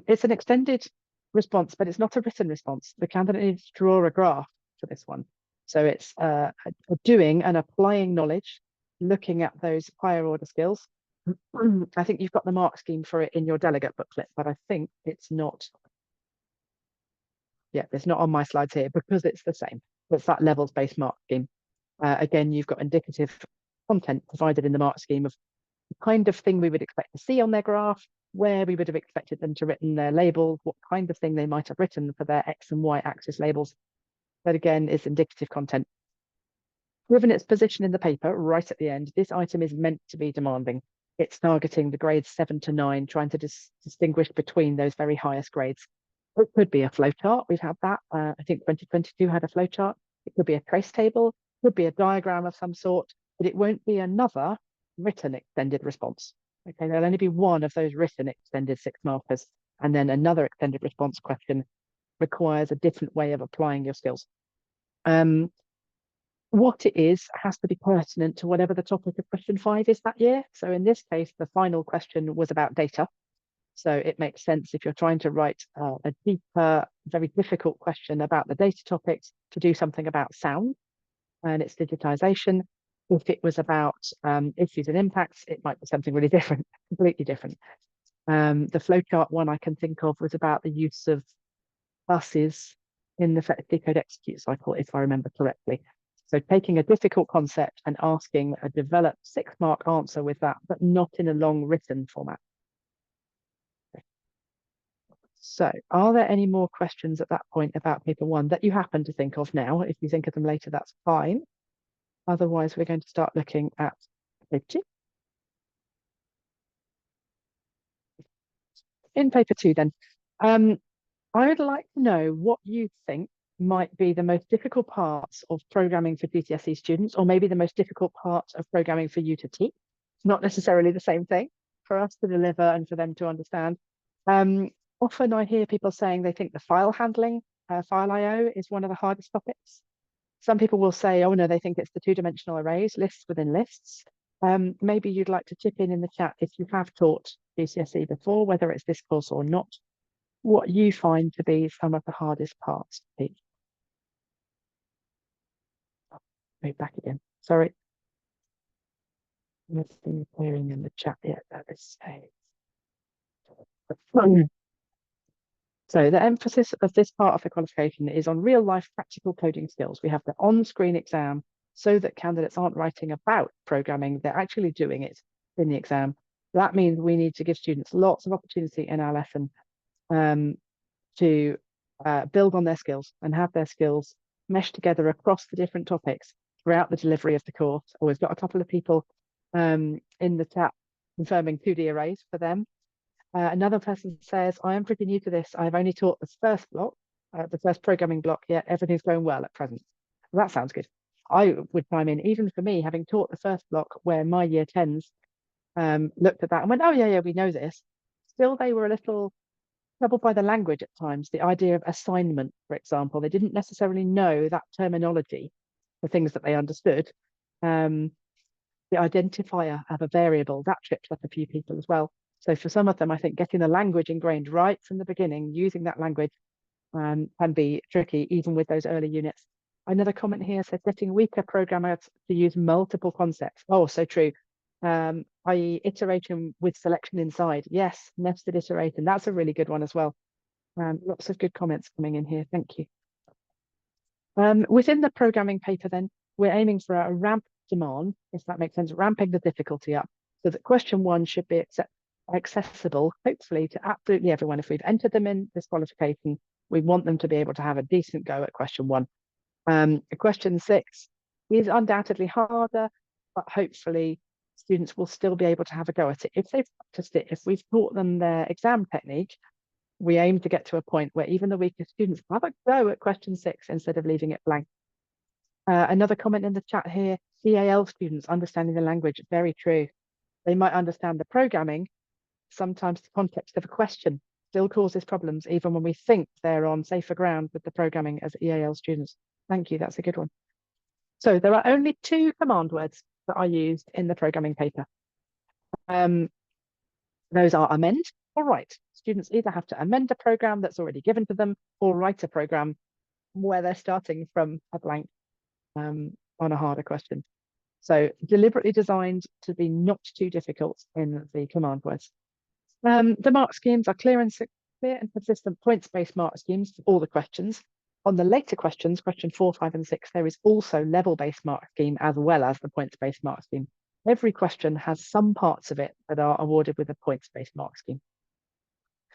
It's an extended response, but it's not a written response. The candidate needs to draw a graph for this one. So it's a doing and applying knowledge, looking at those higher order skills. I think you've got the mark scheme for it in your delegate booklet, but I think it's not. Yeah, it's not on my slides here because it's the same. It's that levels-based mark scheme. Again, you've got indicative content provided in the mark scheme of the kind of thing we would expect to see on their graph, where we would have expected them to written their labels, what kind of thing they might have written for their X and Y axis labels. That again is indicative content. Given its position in the paper right at the end, this item is meant to be demanding. It's targeting the grades 7 to 9, trying to distinguish between those very highest grades. It could be a flowchart. We've had that. I think 2022 had a flowchart. It could be a trace table. It could be a diagram of some sort, but it won't be another written extended response. Okay, there'll only be one of those written extended 6 markers, and then another extended response question requires a different way of applying your skills. What it is has to be pertinent to whatever the topic of question 5 is that year. So in this case, the final question was about data. So it makes sense if you're trying to write a deeper, very difficult question about the data topics to do something about sound and its digitization. If it was about issues and impacts, it might be something really different, completely different. The flowchart one I can think of was about the use of buses in the decode execute cycle, if I remember correctly. So taking a difficult concept and asking a developed 6-mark answer with that, but not in a long written format. So are there any more questions at that point about paper 1 that you happen to think of now? If you think of them later, that's fine. Otherwise, we're going to start looking at paper 2. In paper 2 then, I would like to know what you think might be the most difficult parts of programming for GCSE students, or maybe the most difficult part of programming for you to teach. It's not necessarily the same thing for us to deliver and for them to understand. Often I hear people saying they think the file handling, file I/O is one of the hardest topics. Some people will say, oh no, they think it's the 2-dimensional arrays, lists within lists. Maybe you'd like to chip in the chat if you have taught GCSE before, whether it's this course or not, what you find to be some of the hardest parts to teach. Move back again. Sorry. Nothing appearing in the chat yet at this stage. So the emphasis of this part of the qualification is on real-life practical coding skills. We have the on-screen exam so that candidates aren't writing about programming, they're actually doing it in the exam. That means we need to give students lots of opportunity in our lesson to build on their skills and have their skills meshed together across the different topics throughout the delivery of the course. Or we've got a couple of people in the chat confirming 2D arrays for them. Another person says, I am pretty new to this. I've only taught the first block, the first programming block, yet everything's going well at present. Well, that sounds good. I would chime in, even for me, having taught the first block where my year 10s looked at that and went, oh, yeah, we know this. Still, they were a little troubled by the language at times. The idea of assignment, for example, they didn't necessarily know that terminology for things that they understood. The identifier of a variable, that tripped up a few people as well. So for some of them, I think getting the language ingrained right from the beginning, using that language can be tricky, even with those early units. Another comment here says getting weaker programmers to use multiple concepts. Oh, so true. I.e. iteration with selection inside. Yes, nested iteration. That's a really good one as well. Lots of good comments coming in here. Thank you. Within the programming paper, then, we're aiming for a ramp demand, if that makes sense, ramping the difficulty up so that question 1 should be accessible, hopefully, to absolutely everyone. If we've entered them in this qualification, we want them to be able to have a decent go at question 1. Question 6 is undoubtedly harder, but hopefully students will still be able to have a go at it. If they've practiced it, if we've taught them their exam technique, we aim to get to a point where even the weaker students have a go at question 6 instead of leaving it blank. Another comment in the chat here, EAL students understanding the language, very true. They might understand the programming, sometimes the context of a question still causes problems, even when we think they're on safer ground with the programming as EAL students. Thank you, that's a good one. So there are only 2 command words that are used in the programming paper. Those are amend or write. Students either have to amend a program that's already given to them or write a program where they're starting from a blank on a harder question. So deliberately designed to be not too difficult in the command words. The mark schemes are clear and consistent points-based mark schemes for all the questions. On the later questions, question 4, 5, and 6, there is also level-based mark scheme as well as the points-based mark scheme. Every question has some parts of it that are awarded with a points-based mark scheme.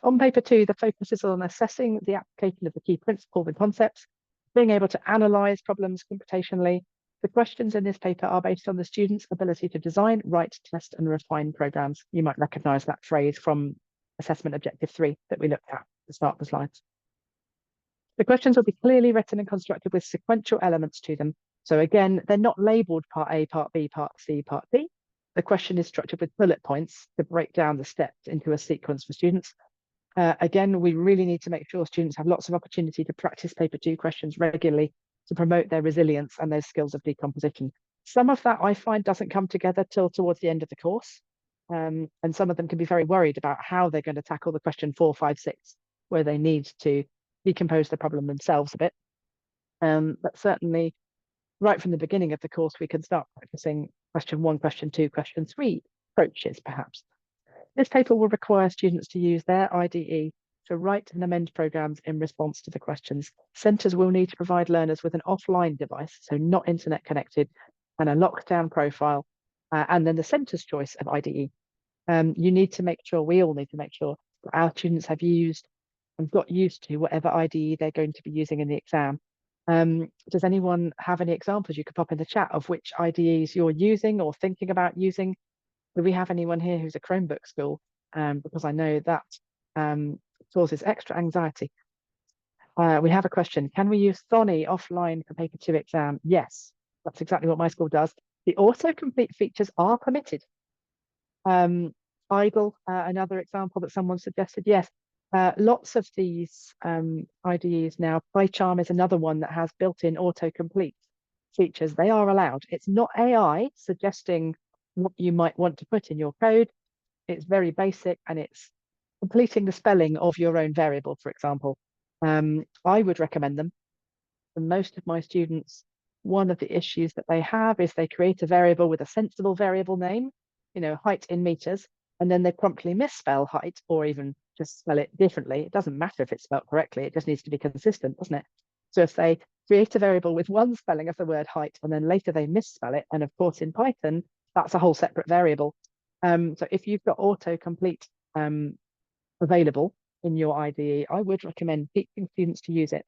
On paper 2, the focus is on assessing the application of the key principles and concepts, being able to analyze problems computationally. The questions in this paper are based on the student's ability to design, write, test, and refine programs. You might recognize that phrase from assessment objective 3 that we looked at the start of the slides. The questions will be clearly written and constructed with sequential elements to them. So again, they're not labeled part A, part B, part C, part D. The question is structured with bullet points to break down the steps into a sequence for students. Again, we really need to make sure students have lots of opportunity to practice paper 2 questions regularly to promote their resilience and those skills of decomposition. Some of that I find doesn't come together till towards the end of the course. And some of them can be very worried about how they're going to tackle the question 4, 5, 6, where they need to decompose the problem themselves a bit. But certainly right from the beginning of the course, we can start practicing question 1, question 2, question 3 approaches, perhaps. This paper will require students to use their IDE to write and amend programs in response to the questions. Centres will need to provide learners with an offline device, so not internet connected, and a lockdown profile, and then the centre's choice of IDE. You need to make sure, we all need to make sure that our students have used and got used to whatever IDE they're going to be using in the exam. Does anyone have any examples you could pop in the chat of which IDEs you're using or thinking about using? Do we have anyone here who's a Chromebook school? Because I know that causes extra anxiety. We have a question. Can we use Thonny offline for paper 2 exam? Yes, that's exactly what my school does. The autocomplete features are permitted. Idle, another example that someone suggested. Yes, lots of these IDEs now. PyCharm is another one that has built-in autocomplete features. They are allowed. It's not AI suggesting what you might want to put in your code. It's very basic and it's completing the spelling of your own variable, for example. I would recommend them. For most of my students, one of the issues that they have is they create a variable with a sensible variable name, height in meters, and then they promptly misspell height or even just spell it differently. It doesn't matter if it's spelled correctly, it just needs to be consistent, doesn't it? So if they create a variable with one spelling of the word height and then later they misspell it, and of course in Python, that's a whole separate variable. So if you've got autocomplete available in your IDE, I would recommend teaching students to use it.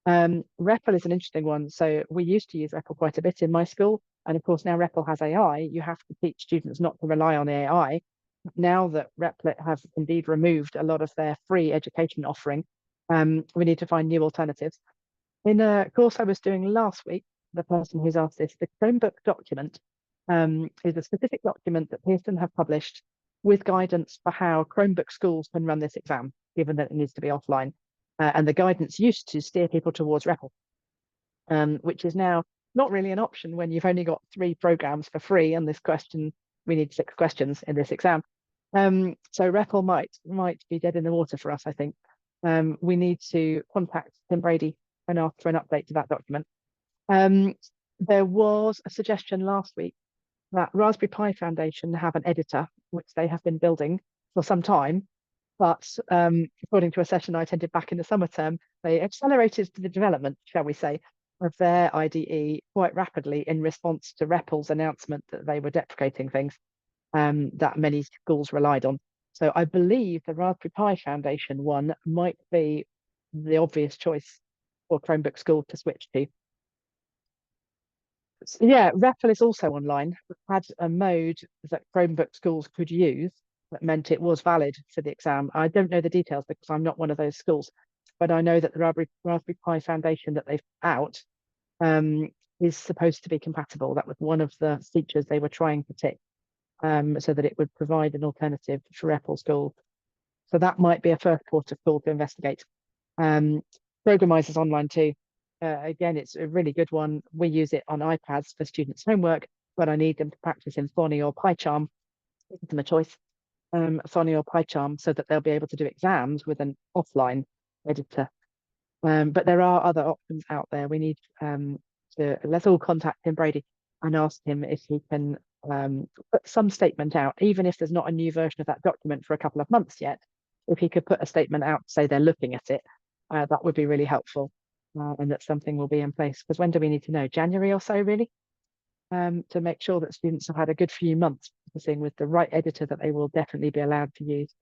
REPL is an interesting one. So we used to use REPL quite a bit in my school. And of course, now REPL has AI, you have to teach students not to rely on AI. Now that Replit have indeed removed a lot of their free education offering, we need to find new alternatives. In a course I was doing last week, the person who's asked this, the Chromebook document is a specific document that Pearson have published with guidance for how Chromebook schools can run this exam, given that it needs to be offline. And the guidance used to steer people towards REPL, which is now not really an option when you've only got 3 programs for free, and this question, we need 6 questions in this exam. So REPL might be dead in the water for us, I think. We need to contact Tim Brady and ask for an update to that document. There was a suggestion last week that Raspberry Pi Foundation have an editor, which they have been building for some time. But according to a session I attended back in the summer term, they accelerated the development, shall we say, of their IDE quite rapidly in response to REPL's announcement that they were deprecating things that many schools relied on. So I believe the Raspberry Pi Foundation one might be the obvious choice for Chromebook School to switch to. So yeah, REPL is also online. It had a mode that Chromebook schools could use that meant it was valid for the exam. I don't know the details because I'm not one of those schools, but I know that the Raspberry Pi Foundation that they've out is supposed to be compatible. That was one of the features they were trying to tick, so that it would provide an alternative for REPL schools. So that might be a first port of call to investigate. Programmize is online too. Again, it's a really good one. We use it on iPads for students' homework, but I need them to practice in Phonic or PyCharm. Give them a choice, Phonic or PyCharm, so that they'll be able to do exams with an offline editor. But there are other options out there. We need let's all contact Tim Brady and ask him if he can put some statement out, even if there's not a new version of that document for a couple of months yet. If he could put a statement out, say they're looking at it, that would be really helpful. And that something will be in place. Because when do we need to know? January or so, really? To make sure that students have had a good few months practicing with the right editor that they will definitely be allowed to use.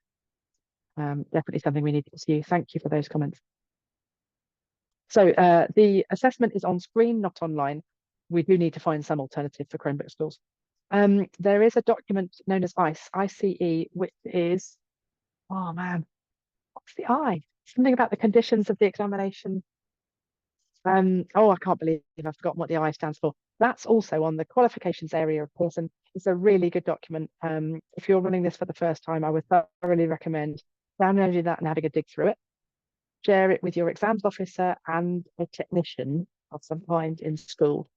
Definitely something we need to pursue. Thank you for those comments. So the assessment is on screen, not online. We do need to find some alternative for Chromebook schools. There is a document known as ICE, which is, oh man, what's the I? Something about the conditions of the examination. Oh, I can't believe I've forgotten what the I stands for. That's also on the qualifications area of Pearson. It's a really good document. If you're running this for the first time, I would thoroughly recommend downloading that and having a dig through it. Share it with your exams officer and a technician of some kind in school,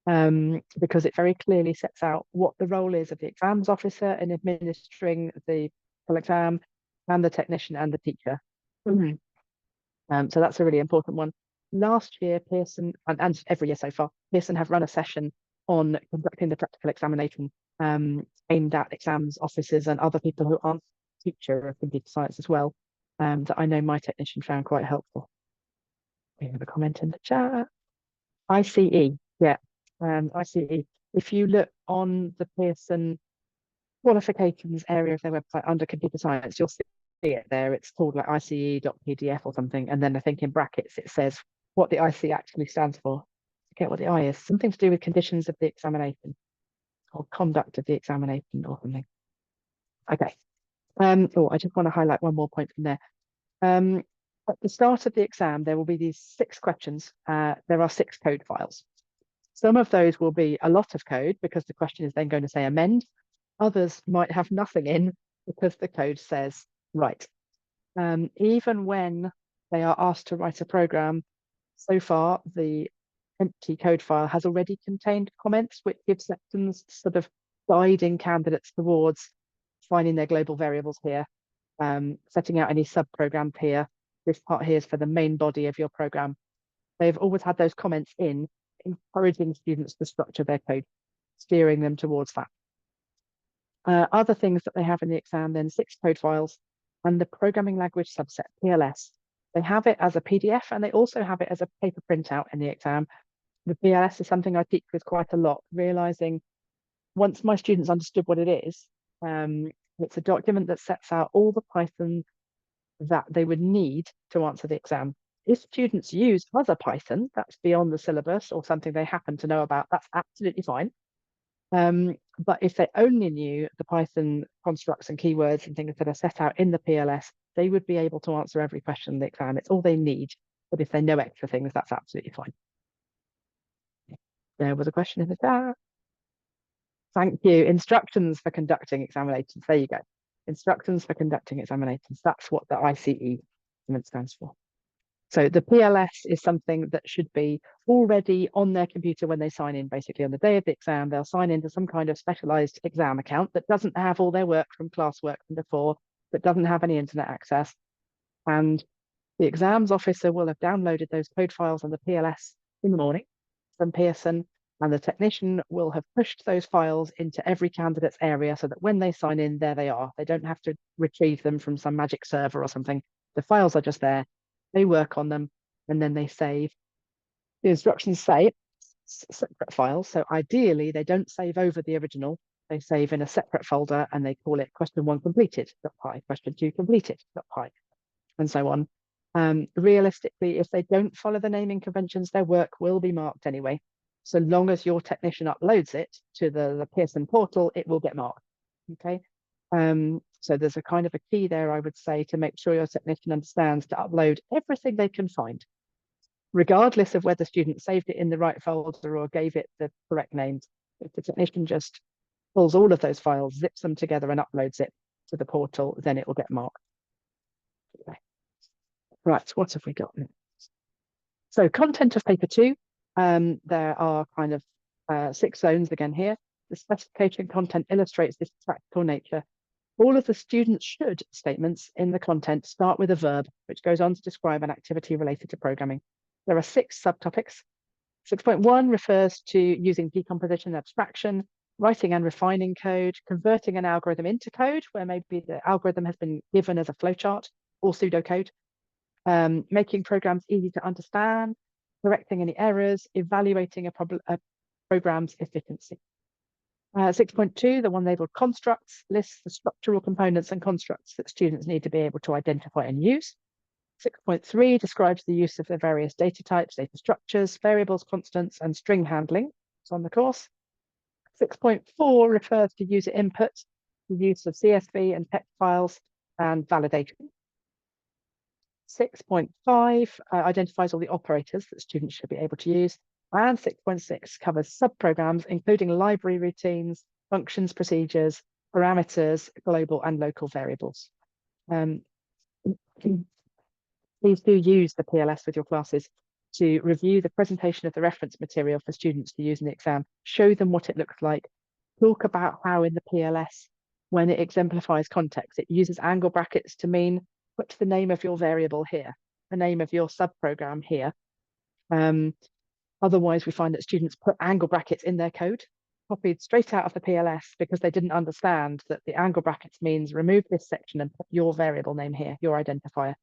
because it very clearly sets out what the role is of the exams officer in administering the full exam, and the technician and the teacher. So that's a really important one. Last year, Pearson, and every year so far, Pearson have run a session on conducting the practical examination aimed at exams officers and other people who aren't teacher of computer science as well, that I know my technician found quite helpful. We have a comment in the chat. ICE, yeah, ICE. If you look on the Pearson qualifications area of their website under computer science, you'll see it there. It's called like ICE.pdf or something. And then I think in brackets it says what the IC actually stands for. I forget what the I is. Something to do with conditions of the examination or conduct of the examination or something. Okay. Oh, I just want to highlight one more point from there. At the start of the exam, there will be these 6 questions. There are 6 code files. Some of those will be a lot of code because the question is then going to say amend. Others might have nothing in because the code says write. Even when they are asked to write a program, so far the empty code file has already contained comments which give sections sort of guiding candidates towards finding their global variables here, setting out any sub-programs here. This part here is for the main body of your program. They've always had those comments in, encouraging students to structure their code, steering them towards that. Other things that they have in the exam, then 6 code files and the programming language subset, PLS. They have it as a PDF and they also have it as a paper printout in the exam. The PLS is something I teach with quite a lot, realizing once my students understood what it is, it's a document that sets out all the Python that they would need to answer the exam. If students use other Python, that's beyond the syllabus or something they happen to know about, that's absolutely fine. But if they only knew the Python constructs and keywords and things that are set out in the PLS, they would be able to answer every question in the exam. It's all they need. But if they know extra things, that's absolutely fine. There was a question in the chat. Thank you. Instructions for conducting examinations. There you go. instructions for conducting examinations. That's what the ICE stands for. So the PLS is something that should be already on their computer when they sign in. Basically, on the day of the exam, they'll sign into some kind of specialized exam account that doesn't have all their work from classwork from before, that doesn't have any internet access. And the exams officer will have downloaded those code files on the PLS in the morning from Pearson, and the technician will have pushed those files into every candidate's area so that when they sign in, there they are. They don't have to retrieve them from some magic server or something. The files are just there. They work on them, and then they save. The instructions say separate files. So ideally, they don't save over the original. They save in a separate folder, and they call it question 1 completed.py, question 2 completed.py, and so on. Realistically, if they don't follow the naming conventions, their work will be marked anyway. So long as your technician uploads it to the Pearson portal, it will get marked. Okay. So there's a kind of a key there, I would say, to make sure your technician understands to upload everything they can find, regardless of whether students saved it in the right folder or gave it the correct names. If the technician just pulls all of those files, zips them together and uploads it to the portal, then it will get marked. Okay. Right, what have we got next? So content of paper 2, there are kind of 6 zones again here. The specification content illustrates this practical nature. All of the students should statements in the content start with a verb, which goes on to describe an activity related to programming. There are 6 subtopics. 6.1 refers to using decomposition and abstraction, writing and refining code, converting an algorithm into code, where maybe the algorithm has been given as a flowchart or pseudocode, making programs easy to understand, correcting any errors, evaluating a program's efficiency. 6.2, the one labeled constructs, lists the structural components and constructs that students need to be able to identify and use. 6.3 describes the use of the various data types, data structures, variables, constants, and string handling. It's on the course. 6.4 refers to user input, the use of CSV and text files, and validation. 6.5 identifies all the operators that students should be able to use. And 6.6 covers subprograms, including library routines, functions, procedures, parameters, global and local variables. Please do use the PLS with your classes to review the presentation of the reference material for students to use in the exam. Show them what it looks like. Talk about how in the PLS, when it exemplifies context, it uses angle brackets to mean put the name of your variable here, the name of your subprogram here. Otherwise, we find that students put angle brackets in their code, copied straight out of the PLS because they didn't understand that the angle brackets means remove this section and put your variable name here, your identifier.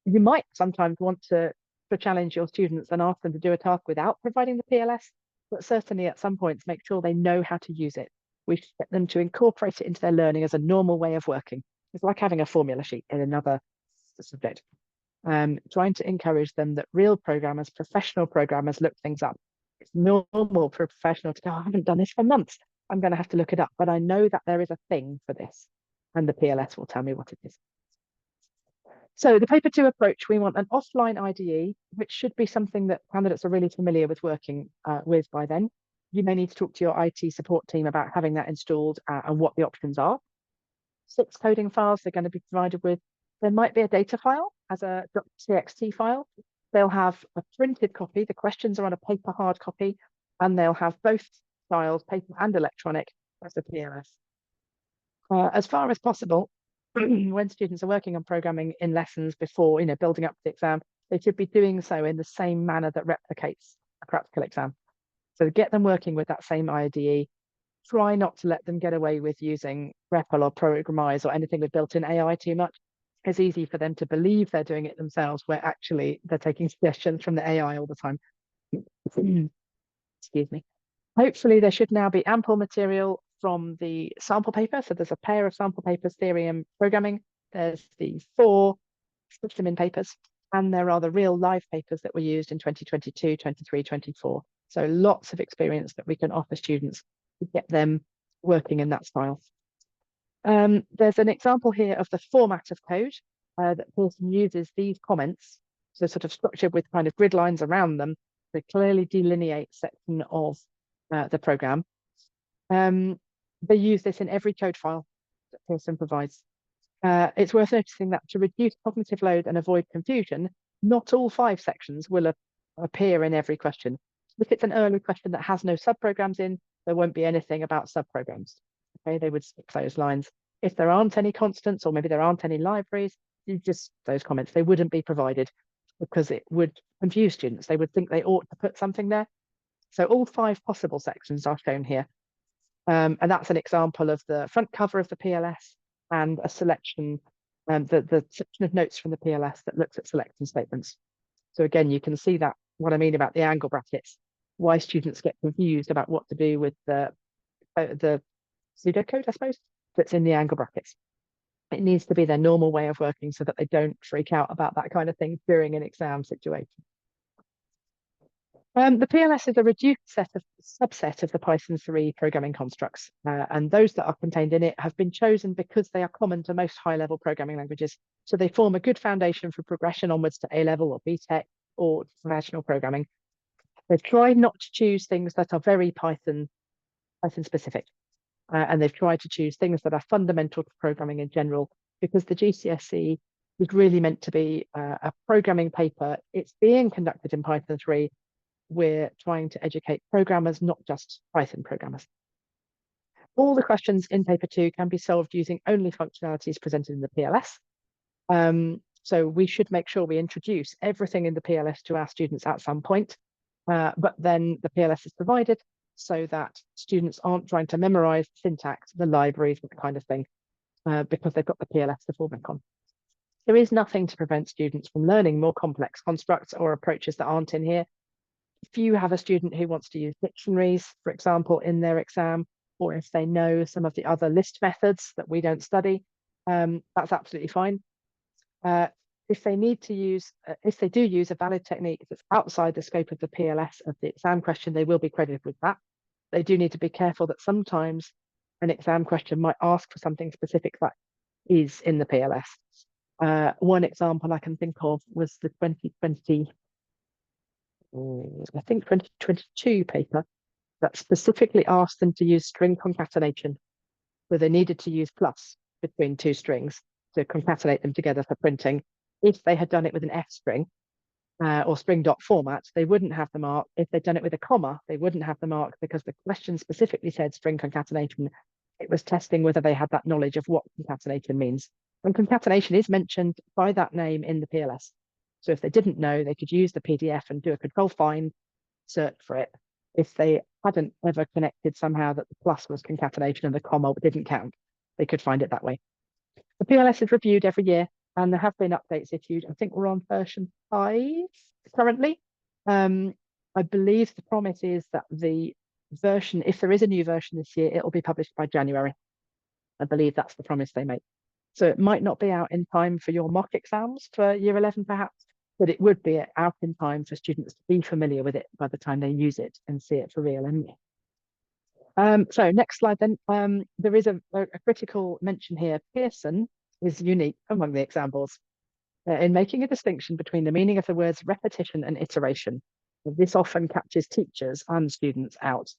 You might sometimes want to challenge your students and ask them to do a task without providing the PLS, but certainly at some points make sure they know how to use it. We should get them to incorporate it into their learning as a normal way of working. It's like having a formula sheet in another subject. Trying to encourage them that real programmers, professional programmers, look things up. It's normal for a professional to go, I haven't done this for months. I'm going to have to look it up, but I know that there is a thing for this, and the PLS will tell me what it is. So the paper 2 approach, we want an offline IDE, which should be something that candidates are really familiar with working with by then. You may need to talk to your IT support team about having that installed and what the options are. 6 coding files they're going to be provided with. There might be a data file as a .txt file. They'll have a printed copy. The questions are on a paper hard copy, and they'll have both styles, paper and electronic, as the PLS. As far as possible, when students are working on programming in lessons before, building up to the exam, they should be doing so in the same manner that replicates a practical exam. So get them working with that same IDE. Try not to let them get away with using REPL or Programize or anything with built-in AI too much. It's easy for them to believe they're doing it themselves, where actually they're taking suggestions from the AI all the time. Excuse me. Hopefully there should now be ample material from the sample paper. So there's a pair of sample papers, theory and programming. There's the 4 system papers, and there are the real live papers that were used in 2022, 23, 24. So lots of experience that we can offer students to get them working in that style. There's an example here of the format of code that Pearson uses these comments, so sort of structured with kind of grid lines around them to clearly delineate section of the program. They use this in every code file. that Pearson provides. It's worth noticing that to reduce cognitive load and avoid confusion, not all 5 sections will appear in every question. If it's an early question that has no subprograms in, there won't be anything about subprograms. Okay, they would skip those lines. If there aren't any constants, or maybe there aren't any libraries, just those comments, they wouldn't be provided because it would confuse students. They would think they ought to put something there. So all 5 possible sections are shown here. And that's an example of the front cover of the PLS and a selection, the section of notes from the PLS that looks at selection statements. So again, you can see that what I mean about the angle brackets, why students get confused about what to do with the pseudocode, I suppose, that's in the angle brackets. It needs to be their normal way of working so that they don't freak out about that kind of thing during an exam situation. The PLS is a reduced subset of the Python 3 programming constructs, and those that are contained in it have been chosen because they are common to most high-level programming languages. So they form a good foundation for progression onwards to A-level or BTEC or professional programming. They've tried not to choose things that are very Python specific, and they've tried to choose things that are fundamental to programming in general, because the GCSE is really meant to be a programming paper. It's being conducted in Python 3. We're trying to educate programmers, not just Python programmers. All the questions in paper 2 can be solved using only functionalities presented in the PLS. So we should make sure we introduce everything in the PLS to our students at some point, but then the PLS is provided so that students aren't trying to memorize syntax, the libraries, that kind of thing, because they've got the PLS to fall back on. There is nothing to prevent students from learning more complex constructs or approaches that aren't in here. If you have a student who wants to use dictionaries, for example, in their exam, or if they know some of the other list methods that we don't study, that's absolutely fine. If they need to use, if they do use a valid technique that's outside the scope of the PLS of the exam question, they will be credited with that. They do need to be careful that sometimes an exam question might ask for something specific that is in the PLS. One example I can think of was the 2020, I think 2022 paper that specifically asked them to use string concatenation, where they needed to use plus between 2 strings to concatenate them together for printing. If they had done it with an F string or string dot format, they wouldn't have the mark. If they'd done it with a comma, they wouldn't have the mark because the question specifically said string concatenation. It was testing whether they had that knowledge of what concatenation means. And concatenation is mentioned by that name in the PLS. So if they didn't know, they could use the PDF and do a control find, search for it. If they hadn't ever connected somehow that the plus was concatenation and the comma didn't count, they could find it that way. The PLS is reviewed every year, and there have been updates issued. I think we're on version 5 currently. I believe the promise is that the version, if there is a new version this year, it will be published by January. I believe that's the promise they make. So it might not be out in time for your mock exams for year 11, perhaps, but it would be out in time for students to be familiar with it by the time they use it and see it for real. So next slide then. There is a critical mention here. Pearson is unique among the examples in making a distinction between the meaning of the words repetition and iteration. This often catches teachers and students out.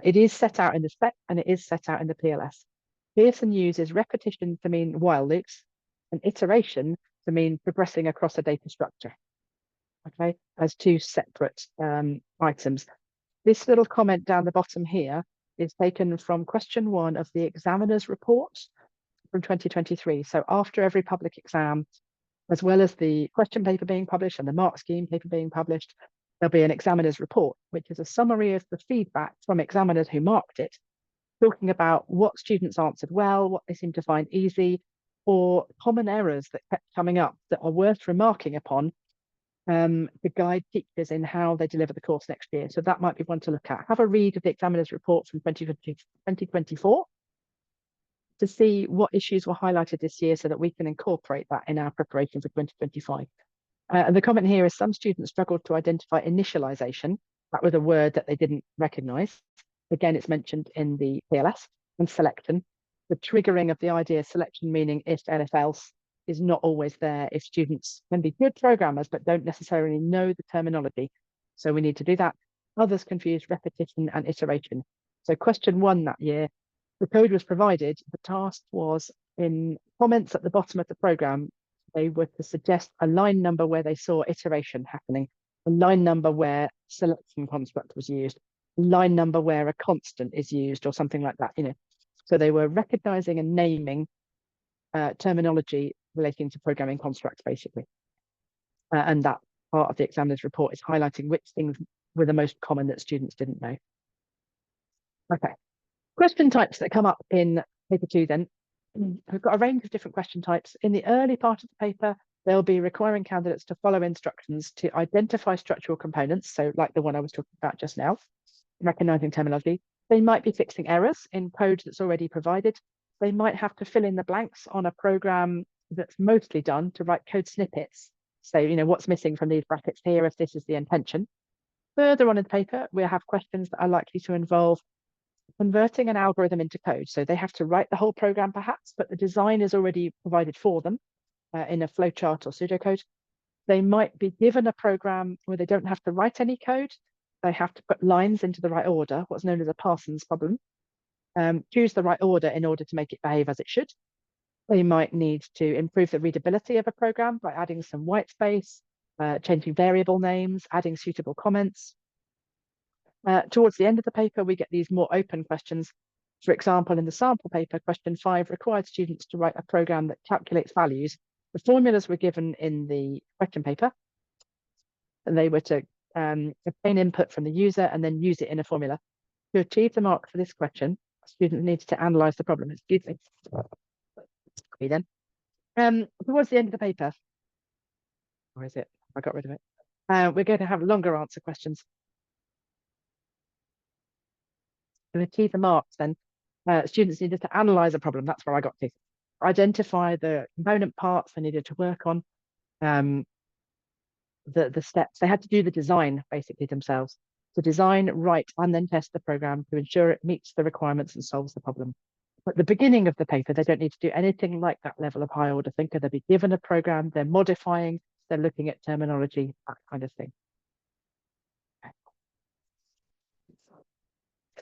It is set out in the spec and it is set out in the PLS. Pearson uses repetition to mean while loops and iteration to mean progressing across a data structure, okay, as 2 separate items. This little comment down the bottom here is taken from question 1 of the examiner's report from 2023. So after every public exam, as well as the question paper being published and the mark scheme paper being published, there'll be an examiner's report, which is a summary of the feedback from examiners who marked it, talking about what students answered well, what they seemed to find easy, or common errors that kept coming up that are worth remarking upon to guide teachers in how they deliver the course next year. So that might be one to look at. Have a read of the examiner's report from 2024 to see what issues were highlighted this year so that we can incorporate that in our preparation for 2025. And the comment here is some students struggled to identify initialization. That was a word that they didn't recognize. Again, it's mentioned in the PLS, and selection. The triggering of the idea selection, meaning if, elif, else, is not always there if students can be good programmers but don't necessarily know the terminology. So we need to do that. Others confuse repetition and iteration. So question 1 that year the code was provided, the task was in comments at the bottom of the program, they were to suggest a line number where they saw iteration happening, a line number where selection construct was used, a line number where a constant is used or something like that, So they were recognizing and naming terminology relating to programming constructs, basically. And that part of the examiner's report is highlighting which things were the most common that students didn't know. Okay. Question types that come up in paper 2 then. We've got a range of different question types. In the early part of the paper, they'll be requiring candidates to follow instructions to identify structural components, so like the one I was talking about just now, recognizing terminology. They might be fixing errors in code that's already provided. They might have to fill in the blanks on a program that's mostly done to write code snippets. So, what's missing from these brackets here if this is the intention. Further on in the paper, we'll have questions that are likely to involve converting an algorithm into code. So they have to write the whole program perhaps, but the design is already provided for them in a flowchart or pseudocode. They might be given a program where they don't have to write any code. They have to put lines into the right order, what's known as a Parsons problem. Choose the right order in order to make it behave as it should. They might need to improve the readability of a program by adding some white space, changing variable names, adding suitable comments. Towards the end of the paper, we get these more open questions. For example, in the sample paper, question 5 required students to write a program that calculates values. The formulas were given in the question paper, and they were to obtain input from the user and then use it in a formula. To achieve the mark for this question, a student needs to analyze the problem. Excuse me. Then, towards the end of the paper, where is it? I got rid of it. We're going to have longer answer questions. To achieve the marks, then students needed to analyze a problem. That's where I got to. Identify the component parts they needed to work on, the steps. They had to do the design basically themselves. To design, write, and then test the program to ensure it meets the requirements and solves the problem. At the beginning of the paper, they don't need to do anything like that level of high order thinker. They'll be given a program, they're modifying, they're looking at terminology, that kind of thing.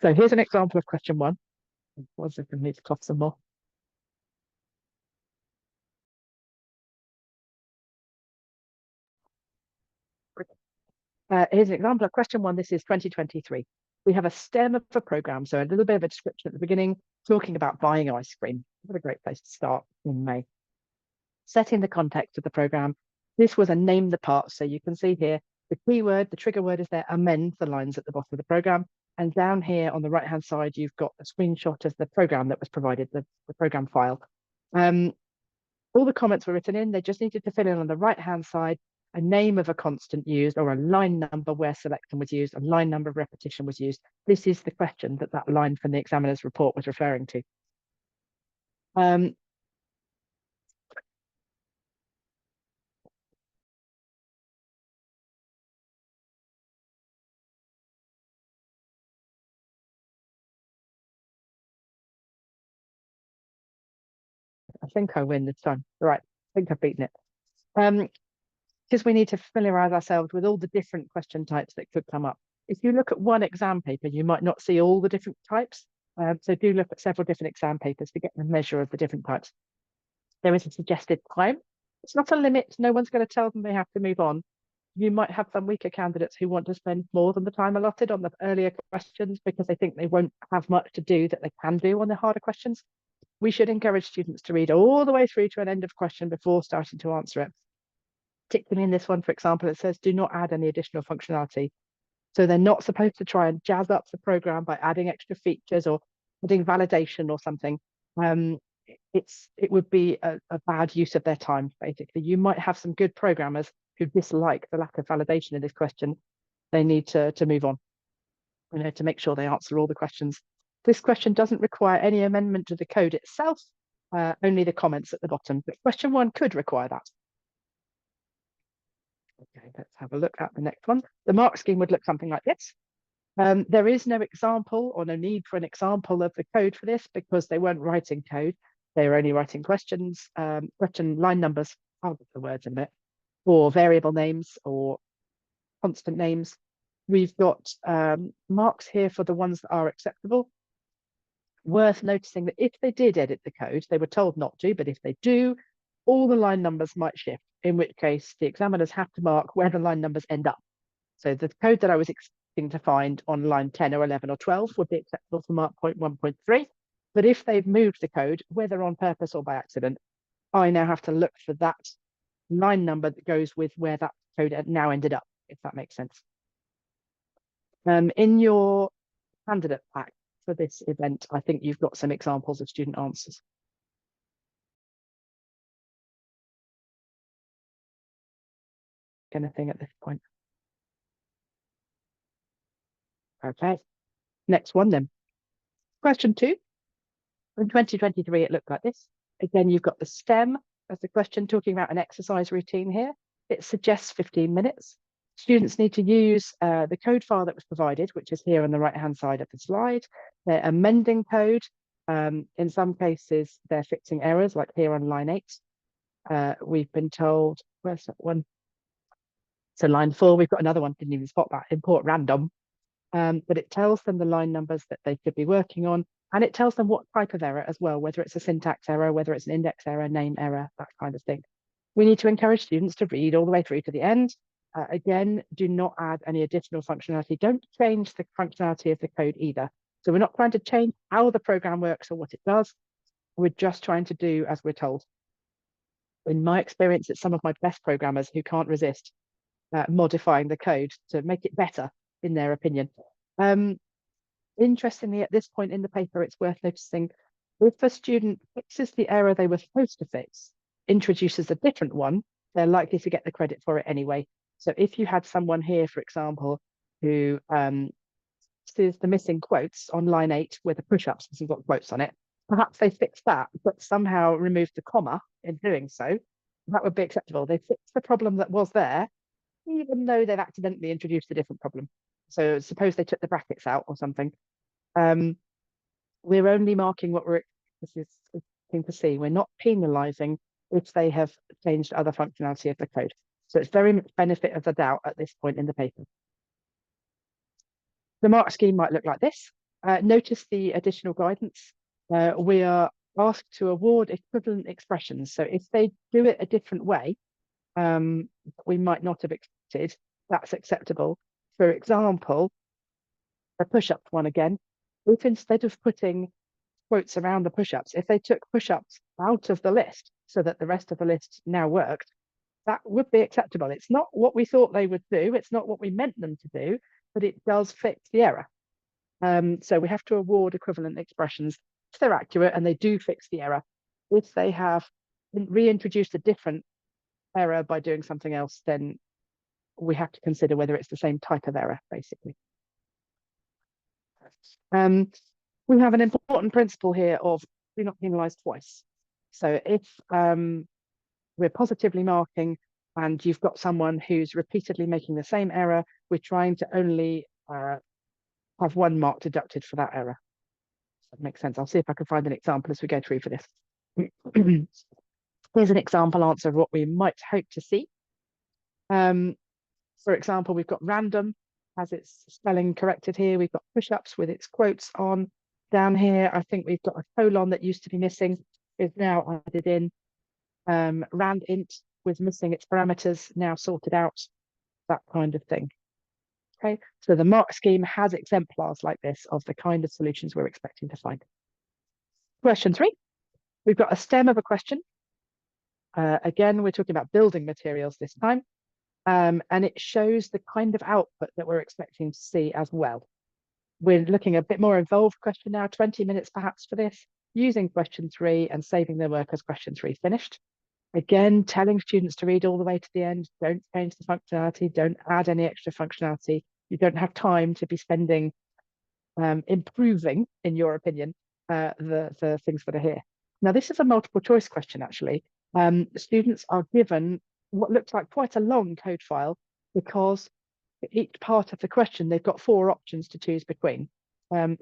So here's an example of question 1. Was if I need to cloth some more. Here's an example of question 1. This is 2023. We have a stem of a program, so a little bit of a description at the beginning, talking about buying ice cream. What a great place to start in May. Setting the context of the program. This was a name the parts, so you can see here the keyword, the trigger word is there, amend the lines at the bottom of the program. And down here on the right-hand side, you've got a screenshot of the program that was provided, the program file. All the comments were written in. They just needed to fill in on the right-hand side a name of a constant used or a line number where selection was used, a line number of repetition was used. This is the question that that line from the examiner's report was referring to. I think I win this time. Right, I think I've beaten it. Because we need to familiarize ourselves with all the different question types that could come up. If you look at one exam paper, you might not see all the different types. So do look at several different exam papers to get the measure of the different types. There is a suggested time. It's not a limit. No one's going to tell them they have to move on. You might have some weaker candidates who want to spend more than the time allotted on the earlier questions because they think they won't have much to do that they can do on the harder questions. We should encourage students to read all the way through to an end of question before starting to answer it. Particularly in this one, for example, it says do not add any additional functionality. So they're not supposed to try and jazz up the program by adding extra features or adding validation or something. It would be a bad use of their time, basically. You might have some good programmers who dislike the lack of validation in this question. They need to move on, to make sure they answer all the questions. This question doesn't require any amendment to the code itself, only the comments at the bottom. But question 1 could require that. Okay, let's have a look at the next one. The mark scheme would look something like this. There is no example or no need for an example of the code for this because they weren't writing code. They were only writing questions, question line numbers, I'll put the words in a bit, or variable names or constant names. We've got marks here for the ones that are acceptable. Worth noticing that if they did edit the code, they were told not to, but if they do, all the line numbers might shift, in which case the examiners have to mark where the line numbers end up. So the code that I was expecting to find on line 10 or 11 or 12 would be acceptable for mark point 1.3. But if they've moved the code, whether on purpose or by accident, I now have to look for that line number that goes with where that code now ended up, if that makes sense. In your candidate pack for this event, I think you've got some examples of student answers. Anything at this point? Okay, next one then. Question 2. In 2023, it looked like this. Again, you've got the STEM as the question talking about an exercise routine here. It suggests 15 minutes. Students need to use the code file that was provided, which is here on the right-hand side of the slide. They're amending code. In some cases, they're fixing errors, like here on line 8. We've been told, where's that one? So line 4, we've got another one, didn't even spot that, import random. But it tells them the line numbers that they could be working on, and it tells them what type of error as well, whether it's a syntax error, whether it's an index error, name error, that kind of thing. We need to encourage students to read all the way through to the end. Again, do not add any additional functionality. Don't change the functionality of the code either. So we're not trying to change how the program works or what it does. We're just trying to do as we're told. In my experience, it's some of my best programmers who can't resist modifying the code to make it better, in their opinion. Interestingly, at this point in the paper, it's worth noticing if a student fixes the error they were supposed to fix, introduces a different one, they're likely to get the credit for it anyway. So if you had someone here, for example, who sees the missing quotes on line 8 with the push-ups, because you've got quotes on it, perhaps they fixed that, but somehow removed the comma in doing so, that would be acceptable. They fixed the problem that was there, even though they've accidentally introduced a different problem. So suppose they took the brackets out or something. We're only marking what we're expecting to see. We're not penalising if they have changed other functionality of the code. So it's very much benefit of the doubt at this point in the paper. The mark scheme might look like this. Notice the additional guidance. We are asked to award equivalent expressions. So if they do it a different way, we might not have expected, that's acceptable. For example, the push-up one again, if instead of putting quotes around the push-ups, if they took push-ups out of the list so that the rest of the list now worked, that would be acceptable. It's not what we thought they would do, it's not what we meant them to do, but it does fix the error. So we have to award equivalent expressions if they're accurate and they do fix the error. If they have reintroduced a different error by doing something else, then we have to consider whether it's the same type of error, basically. We have an important principle here of do not penalise twice. So if we're positively marking and you've got someone who's repeatedly making the same error, we're trying to only have one mark deducted for that error. That makes sense. I'll see if I can find an example as we go through for this. Here's an example answer of what we might hope to see. For example, we've got random has its spelling corrected here. We've got push-ups with its quotes on. Down here, I think we've got a colon that used to be missing, is now added in. Rand int was missing its parameters, now sorted out, that kind of thing. Okay, so the mark scheme has exemplars like this of the kind of solutions we're expecting to find. Question 3, we've got a stem of a question. Again, we're talking about building materials this time. And it shows the kind of output that we're expecting to see as well. We're looking at a bit more involved question now, 20 minutes perhaps for this, using question 3 and saving their work as question 3 finished. Again, telling students to read all the way to the end, don't change the functionality, don't add any extra functionality. You don't have time to be spending improving, in your opinion, the things that are here. Now, this is a multiple choice question, actually. Students are given what looks like quite a long code file because for each part of the question, they've got 4 options to choose between.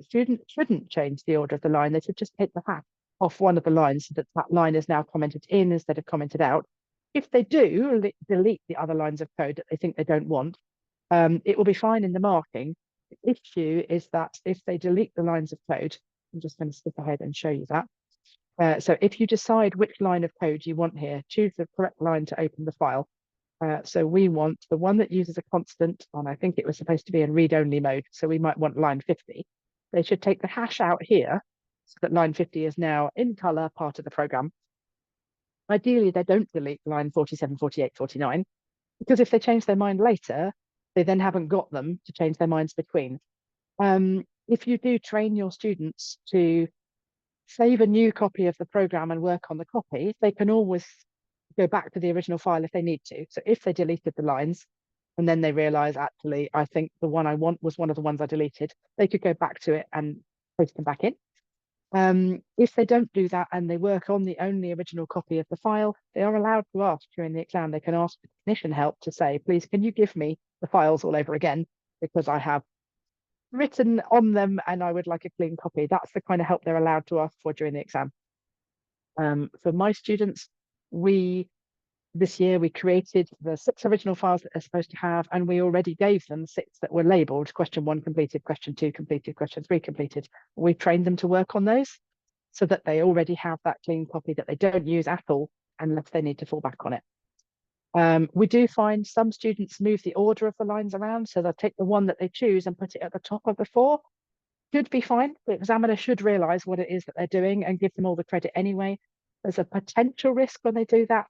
Students shouldn't change the order of the line. They should just hit the hat off one of the lines so that that line is now commented in instead of commented out. If they do delete the other lines of code that they think they don't want, it will be fine in the marking. The issue is that if they delete the lines of code, I'm just going to skip ahead and show you that. So if you decide which line of code you want here, choose the correct line to open the file. So we want the one that uses a constant, and I think it was supposed to be in read-only mode, so we might want line 50. They should take the hash out here so that line 50 is now in color part of the program. Ideally, they don't delete line 47, 48, 49, because if they change their mind later, they then haven't got them to change their minds between. If you do train your students to save a new copy of the program and work on the copy, they can always go back to the original file if they need to. So if they deleted the lines and then they realize, actually, I think the one I want was one of the ones I deleted, they could go back to it and post them back in. If they don't do that and they work on the only original copy of the file, they are allowed to ask during the exam. They can ask for technician help to say, please, can you give me the files all over again? Because I have written on them and I would like a clean copy. That's the kind of help they're allowed to ask for during the exam. For my students, this year we created the 6 original files that they're supposed to have, and we already gave them 6 that were labeled question 1 completed, question 2 completed, question 3 completed. We trained them to work on those so that they already have that clean copy that they don't use at all unless they need to fall back on it. We do find some students move the order of the lines around, so they'll take the one that they choose and put it at the top of the 4. Should be fine. The examiner should realize what it is that they're doing and give them all the credit anyway. There's a potential risk when they do that.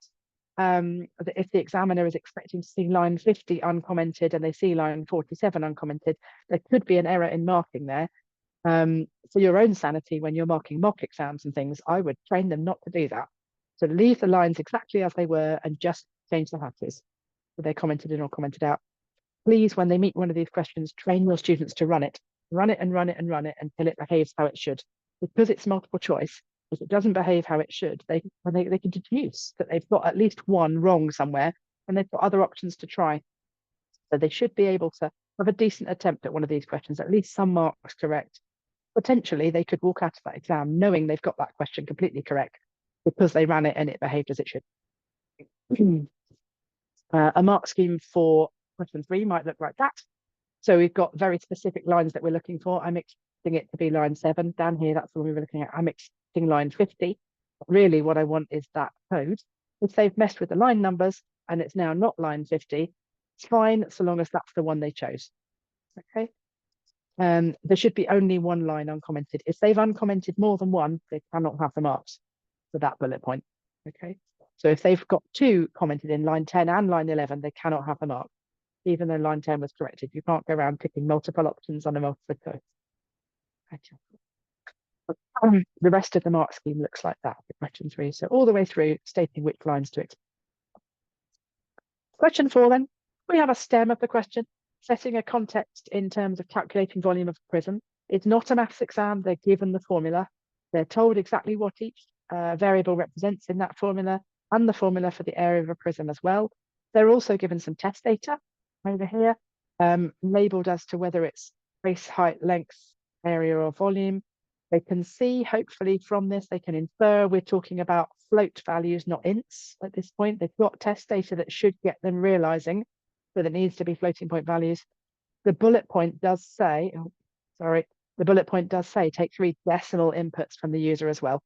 That if the examiner is expecting to see line 50 uncommented and they see line 47 uncommented, there could be an error in marking there. For your own sanity, when you're marking mock exams and things, I would train them not to do that. So leave the lines exactly as they were and just change the hashes. So they're commented in or commented out. Please, when they meet one of these questions, train your students to run it. Run it and run it and run it until it behaves how it should. Because it's multiple choice, if it doesn't behave how it should, they can deduce that they've got at least one wrong somewhere and they've got other options to try. So they should be able to have a decent attempt at one of these questions, at least some marks correct. Potentially, they could walk out of that exam knowing they've got that question completely correct because they ran it and it behaved as it should. A mark scheme for question 3 might look like that. So we've got very specific lines that we're looking for. I'm expecting it to be line 7 down here. That's the one we were looking at. I'm expecting line 50. But really, what I want is that code. If they've messed with the line numbers and it's now not line 50, it's fine so long as that's the one they chose. Okay. There should be only one line uncommented. If they've uncommented more than one, they cannot have the marks for that bullet point. Okay. So if they've got 2 commented in line 10 and line 11, they cannot have the mark, even though line 10 was corrected. You can't go around picking multiple options on a multiple choice. The rest of the mark scheme looks like that for question 3. So all the way through, stating which lines to expect. Question 4 then, we have a stem of the question, setting a context in terms of calculating volume of a prism. It's not a maths exam. They're given the formula. They're told exactly what each variable represents in that formula and the formula for the area of a prism as well. They're also given some test data over here, labeled as to whether it's base height, length, area or volume. They can see, hopefully from this, they can infer we're talking about float values, not ints at this point. They've got test data that should get them realizing that it needs to be floating point values. The bullet point does say, the bullet point does say take 3 decimal inputs from the user as well.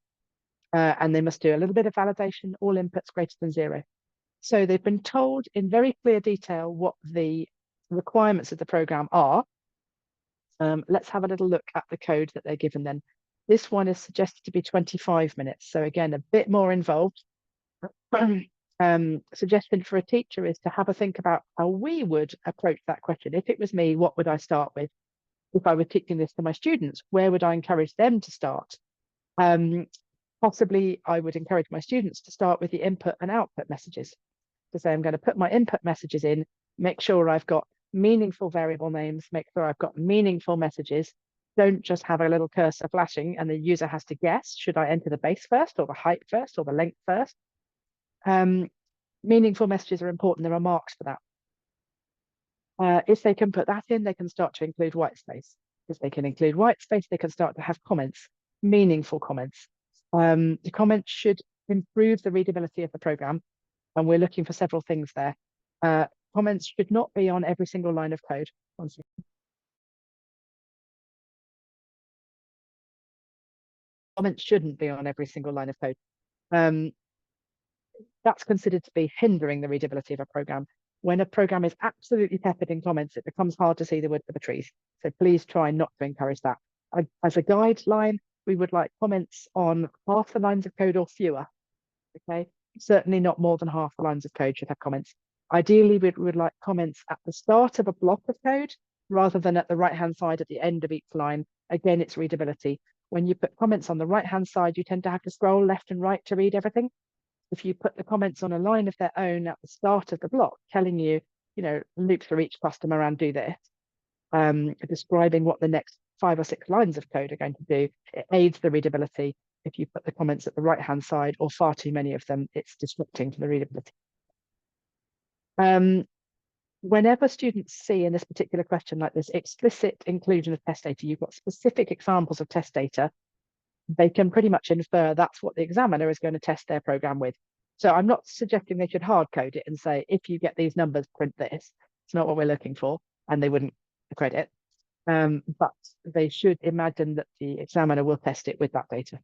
And they must do a little bit of validation, all inputs greater than 0. So they've been told in very clear detail what the requirements of the program are. Let's have a little look at the code that they're given then. This one is suggested to be 25 minutes. So again, a bit more involved. Suggestion for a teacher is to have a think about how we would approach that question. If it was me, what would I start with? If I were teaching this to my students, where would I encourage them to start? Possibly I would encourage my students to start with the input and output messages. To say I'm going to put my input messages in, make sure I've got meaningful variable names, make sure I've got meaningful messages. Don't just have a little cursor flashing and the user has to guess, should I enter the base first or the height first or the length first? Meaningful messages are important. There are marks for that. If they can put that in, they can start to include white space. If they can include white space, they can start to have comments, meaningful comments. The comments should improve the readability of the program, and we're looking for several things there. Comments should not be on every single line of code. One second. comments shouldn't be on every single line of code. That's considered to be hindering the readability of a program. When a program is absolutely peppered in comments, it becomes hard to see the wood for the trees. So please try not to encourage that. As a guideline, we would like comments on half the lines of code or fewer. Okay, certainly not more than half the lines of code should have comments. Ideally, we would like comments at the start of a block of code rather than at the right-hand side at the end of each line. Again, it's readability. When you put comments on the right-hand side, you tend to have to scroll left and right to read everything. If you put the comments on a line of their own at the start of the block, telling you, loop through each customer and do this, describing what the next 5 or 6 lines of code are going to do, it aids the readability. If you put the comments at the right-hand side or far too many of them, it's disrupting to the readability. Whenever students see in this particular question like this explicit inclusion of test data, you've got specific examples of test data, they can pretty much infer that's what the examiner is going to test their program with. So I'm not suggesting they should hard code it and say, if you get these numbers, print this. It's not what we're looking for, and they wouldn't accredit. But they should imagine that the examiner will test it with that data.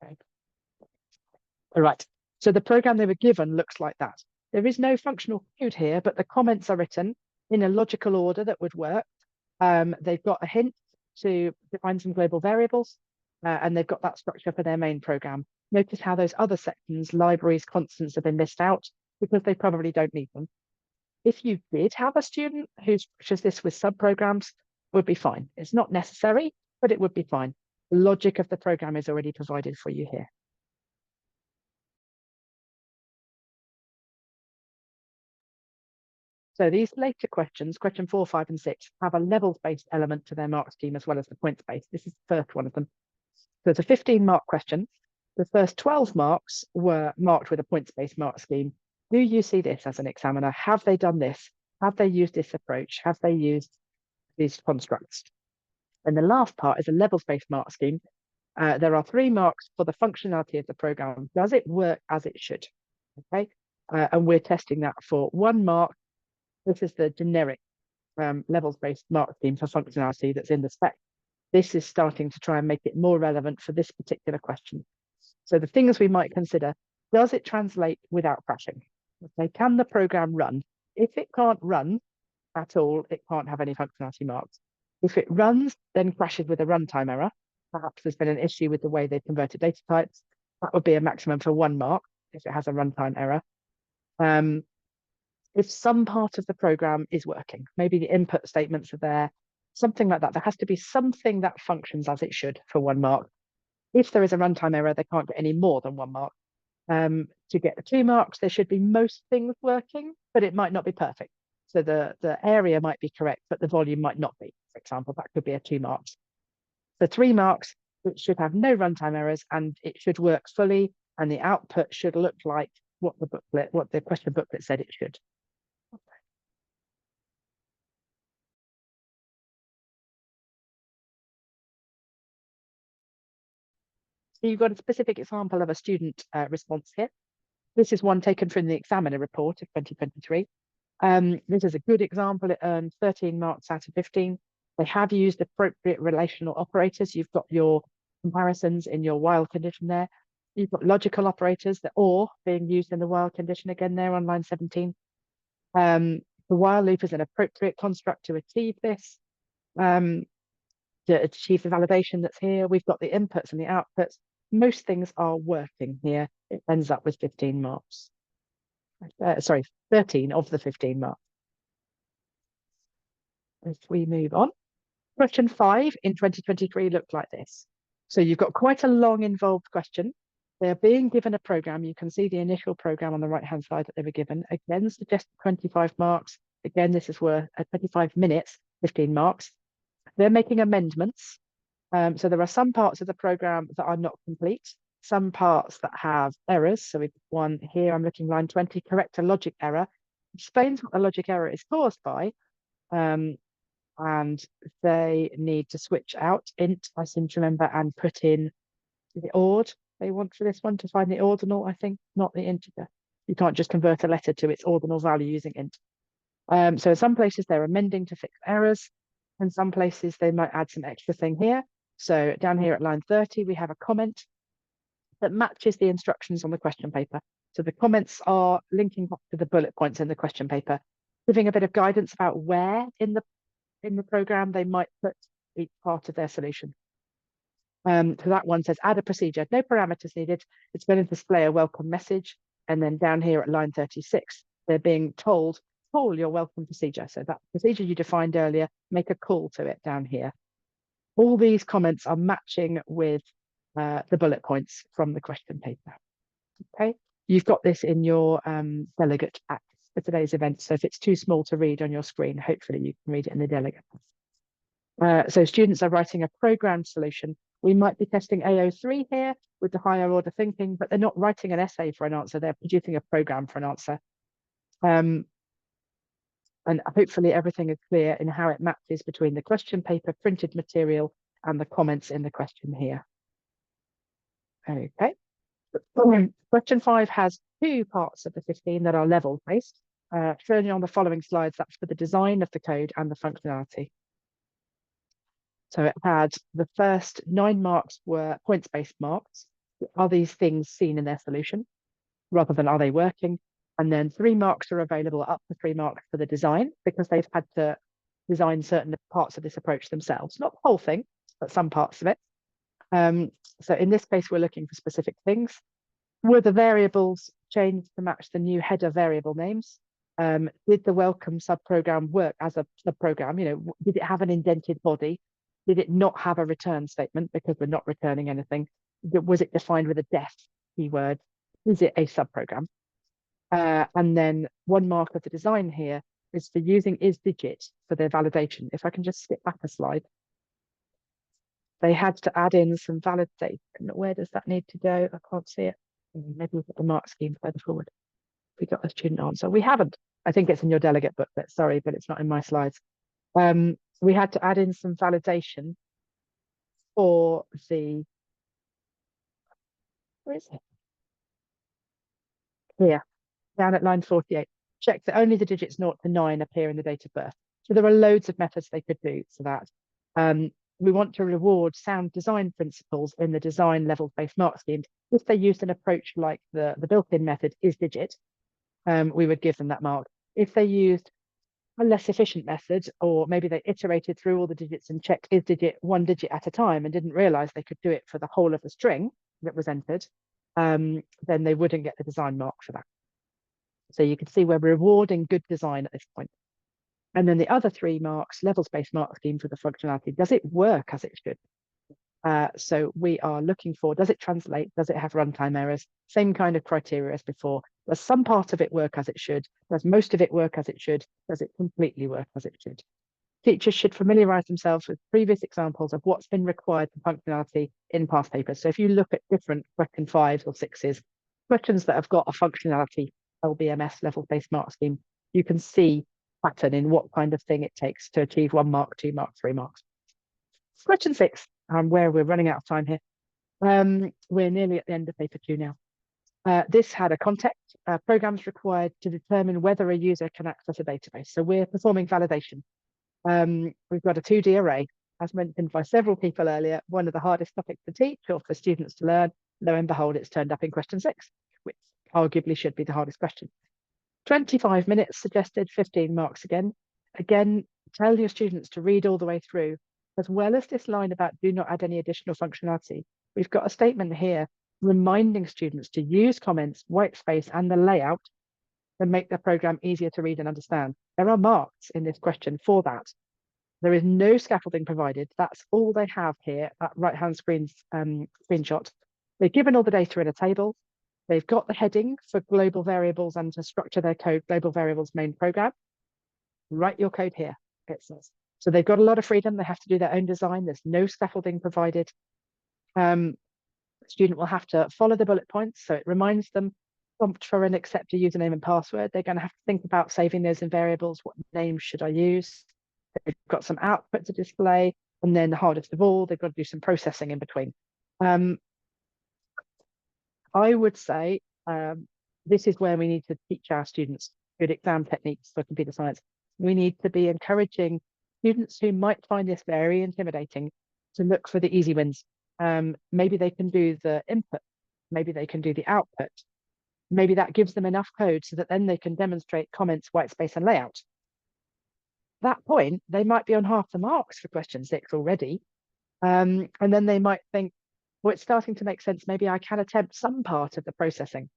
Okay. All right. So the program they were given looks like that. There is no functional code here, but the comments are written in a logical order that would work. They've got a hint to define some global variables, and they've got that structure for their main program. Notice how those other sections, libraries, constants, have been missed out because they probably don't need them. If you did have a student who structures this with subprograms, would be fine. It's not necessary, but it would be fine. The logic of the program is already provided for you here. So these later questions, question 4, 5, and 6, have a levels-based element to their mark scheme as well as the points-based. This is the first one of them. So it's a 15-mark question. The first 12 marks were marked with a points-based mark scheme. Do you see this as an examiner? Have they done this? Have they used this approach? Have they used these constructs? And the last part is a levels-based mark scheme. There are 3 marks for the functionality of the program. Does it work as it should? Okay, and we're testing that for 1 mark. This is the generic levels-based mark scheme for functionality that's in the spec. This is starting to try and make it more relevant for this particular question. So the things we might consider, does it translate without crashing? Okay, can the program run? If it can't run at all, it can't have any functionality marks. If it runs, then crashes with a runtime error. Perhaps there's been an issue with the way they've converted data types. That would be a maximum for 1 mark if it has a runtime error. If some part of the program is working, maybe the input statements are there, something like that. There has to be something that functions as it should for 1 mark. If there is a runtime error, they can't get any more than 1 mark. To get the 2 marks, there should be most things working, but it might not be perfect. So the area might be correct, but the volume might not be. For example, that could be a 2 marks. For 3 marks, it should have no runtime errors and it should work fully, and the output should look like what the question booklet said it should. So you've got a specific example of a student response here. This is one taken from the examiner report of 2023. This is a good example. It earned 13 marks out of 15. They have used appropriate relational operators. You've got your comparisons in your while condition there. You've got logical operators, the or being used in the while condition again there on line 17. The while loop is an appropriate construct to achieve this. To achieve the validation that's here, we've got the inputs and the outputs. Most things are working here. It ends up with 15 marks. Sorry, 13 of the 15 marks. If we move on, question 5 in 2023 looked like this. So you've got quite a long involved question. They're being given a program. You can see the initial program on the right-hand side that they were given. Again, suggested 25 marks. Again, this is worth 25 minutes, 15 marks. They're making amendments. So there are some parts of the program that are not complete, some parts that have errors. So we've one here, I'm looking line 20, correct a logic error. Explains what the logic error is caused by. And they need to switch out int, I seem to remember, and put in the ord. They want for this one to find the ordinal, I think, not the integer. You can't just convert a letter to its ordinal value using int. So in some places they're amending to fix errors. In some places they might add some extra thing here. So down here at line 30, we have a comment that matches the instructions on the question paper. So the comments are linking back to the bullet points in the question paper, giving a bit of guidance about where in the program they might put each part of their solution. So that one says add a procedure, no parameters needed. It's going to display a welcome message. And then down here at line 36, they're being told, call your welcome procedure. So that procedure you defined earlier, make a call to it down here. All these comments are matching with the bullet points from the question paper. Okay, you've got this in your delegate pack for today's event. So if it's too small to read on your screen, hopefully you can read it in the delegate pack. So students are writing a programmed solution. We might be testing AO3 here with the higher order thinking, but they're not writing an essay for an answer. They're producing a program for an answer. And hopefully everything is clear in how it matches between the question paper, printed material, and the comments in the question here. Okay. Question 5 has 2 parts of the 15 that are level based. Shown on the following slides, that's for the design of the code and the functionality. So it had the first 9 marks were points-based marks. Are these things seen in their solution rather than are they working? And then 3 marks are available, up to 3 marks for the design, because they've had to design certain parts of this approach themselves. Not the whole thing, but some parts of it. So in this case, we're looking for specific things. Were the variables changed to match the new header variable names? Did the welcome subprogram work as a subprogram? You know, did it have an indented body? Did it not have a return statement because we're not returning anything? Was it defined with a def keyword? Is it a subprogram? And then 1 mark of the design here is for using isDigit for their validation. If I can just skip back a slide. They had to add in some validation. Where does that need to go? I can't see it. Maybe we'll put the mark scheme further forward. We got the student answer. We haven't. I think it's in your delegate booklet. Sorry, but it's not in my slides. We had to add in some validation for the, where is it? Here, down at line 48. Check that only the digits 0 to 9 appear in the date of birth. So there are loads of methods they could do for that. We want to reward sound design principles in the design level-based mark schemes. If they used an approach like the built-in method isDigit, we would give them that mark. If they used a less efficient method, or maybe they iterated through all the digits and checked isDigit 1 digit at a time and didn't realize they could do it for the whole of the string that was entered, then they wouldn't get the design mark for that. So you can see we're rewarding good design at this point. And then the other 3 marks, levels-based mark scheme for the functionality, does it work as it should? So we are looking for, does it translate? Does it have runtime errors? Same kind of criteria as before. Does some part of it work as it should? Does most of it work as it should? Does it completely work as it should? Teachers should familiarize themselves with previous examples of what's been required for functionality in past papers. So if you look at different question 5s or 6s, questions that have got a functionality LBMS level-based mark scheme, you can see pattern in what kind of thing it takes to achieve 1 mark, 2 marks, 3 marks. Question 6, where we're running out of time here. We're nearly at the end of paper 2 now. This had a context, programs required to determine whether a user can access a database. So we're performing validation. We've got a 2D array, as mentioned by several people earlier, one of the hardest topics to teach or for students to learn. Lo and behold, it's turned up in question 6, which arguably should be the hardest question. 25 minutes suggested, 15 marks again. Again, tell your students to read all the way through, as well as this line about do not add any additional functionality. We've got a statement here reminding students to use comments, white space, and the layout to make their program easier to read and understand. There are marks in this question for that. There is no scaffolding provided. That's all they have here, that right-hand screenshot. They've given all the data in a table. They've got the heading for global variables and to structure their code, global variables main program. Write your code here, it says. So they've got a lot of freedom. They have to do their own design. There's no scaffolding provided. The student will have to follow the bullet points. So it reminds them, prompt for and accept a username and password. They're going to have to think about saving those in variables. What names should I use? They've got some output to display. And then the hardest of all, they've got to do some processing in between. I would say this is where we need to teach our students good exam techniques for computer science. We need to be encouraging students who might find this very intimidating to look for the easy wins. Maybe they can do the input, maybe they can do the output. Maybe that gives them enough code so that then they can demonstrate comments, white space, and layout. At that point, they might be on half the marks for question 6 already. And then they might think, well, it's starting to make sense. Maybe I can attempt some part of the processing.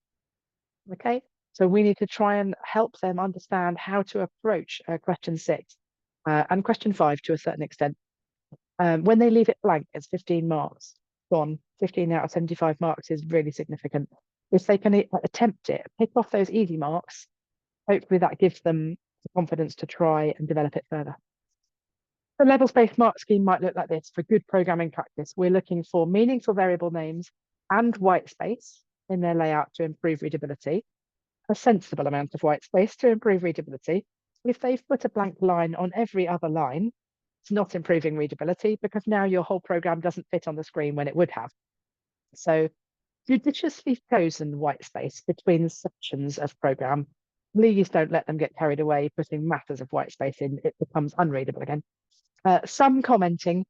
Okay, so we need to try and help them understand how to approach question 6 and question 5 to a certain extent. When they leave it blank, it's 15 marks gone. 15 out of 75 marks is really significant. If they can attempt it, pick off those easy marks, hopefully that gives them the confidence to try and develop it further. The levels-based mark scheme might look like this. For good programming practice, we're looking for meaningful variable names and white space in their layout to improve readability, a sensible amount of white space to improve readability. If they've put a blank line on every other line, it's not improving readability because now your whole program doesn't fit on the screen when it would have. So judiciously chosen white space between sections of program. Please don't let them get carried away putting masses of white space in. It becomes unreadable again. Some commenting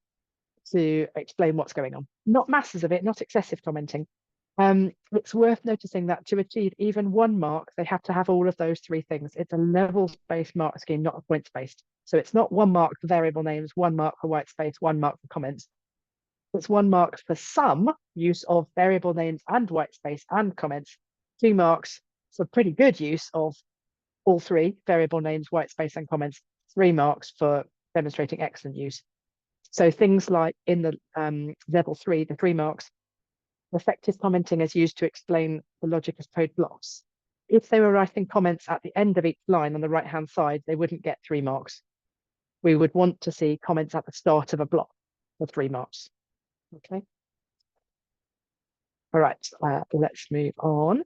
to explain what's going on. Not masses of it, not excessive commenting. It's worth noticing that to achieve even 1 mark, they have to have all of those 3 things. It's a levels-based mark scheme, not a points-based. So it's not 1 mark for variable names, 1 mark for white space, 1 mark for comments. It's 1 mark for some use of variable names and white space and comments, 2 marks for pretty good use of all 3, variable names, white space and comments, 3 marks for demonstrating excellent use. So things like in the level 3, the 3 marks, effective commenting is used to explain the logic of code blocks. If they were writing comments at the end of each line on the right-hand side, they wouldn't get 3 marks. We would want to see comments at the start of a block for 3 marks. Okay. All right, let's move on.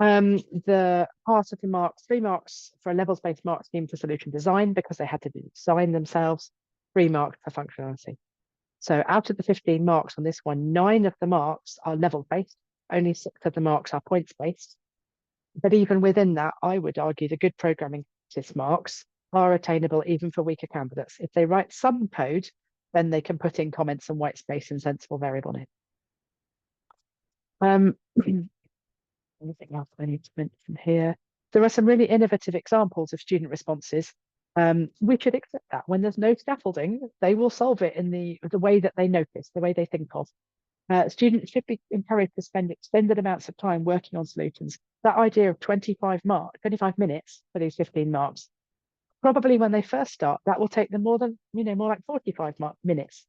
The part of the marks, 3 marks for a levels-based mark scheme for solution design because they had to design themselves, 3 marks for functionality. So out of the 15 marks on this one, 9 of the marks are level-based, only 6 of the marks are points-based. But even within that, I would argue the good programming practice marks are attainable even for weaker candidates. If they write some code, then they can put in comments and white space and sensible variable name. Anything else I need to mention here? There are some really innovative examples of student responses. We should accept that. When there's no scaffolding, they will solve it in the way that they notice, the way they think of. Students should be encouraged to spend extended amounts of time working on solutions. That idea of 25 minutes for these 15 marks, probably when they first start, that will take them more like 45 minutes.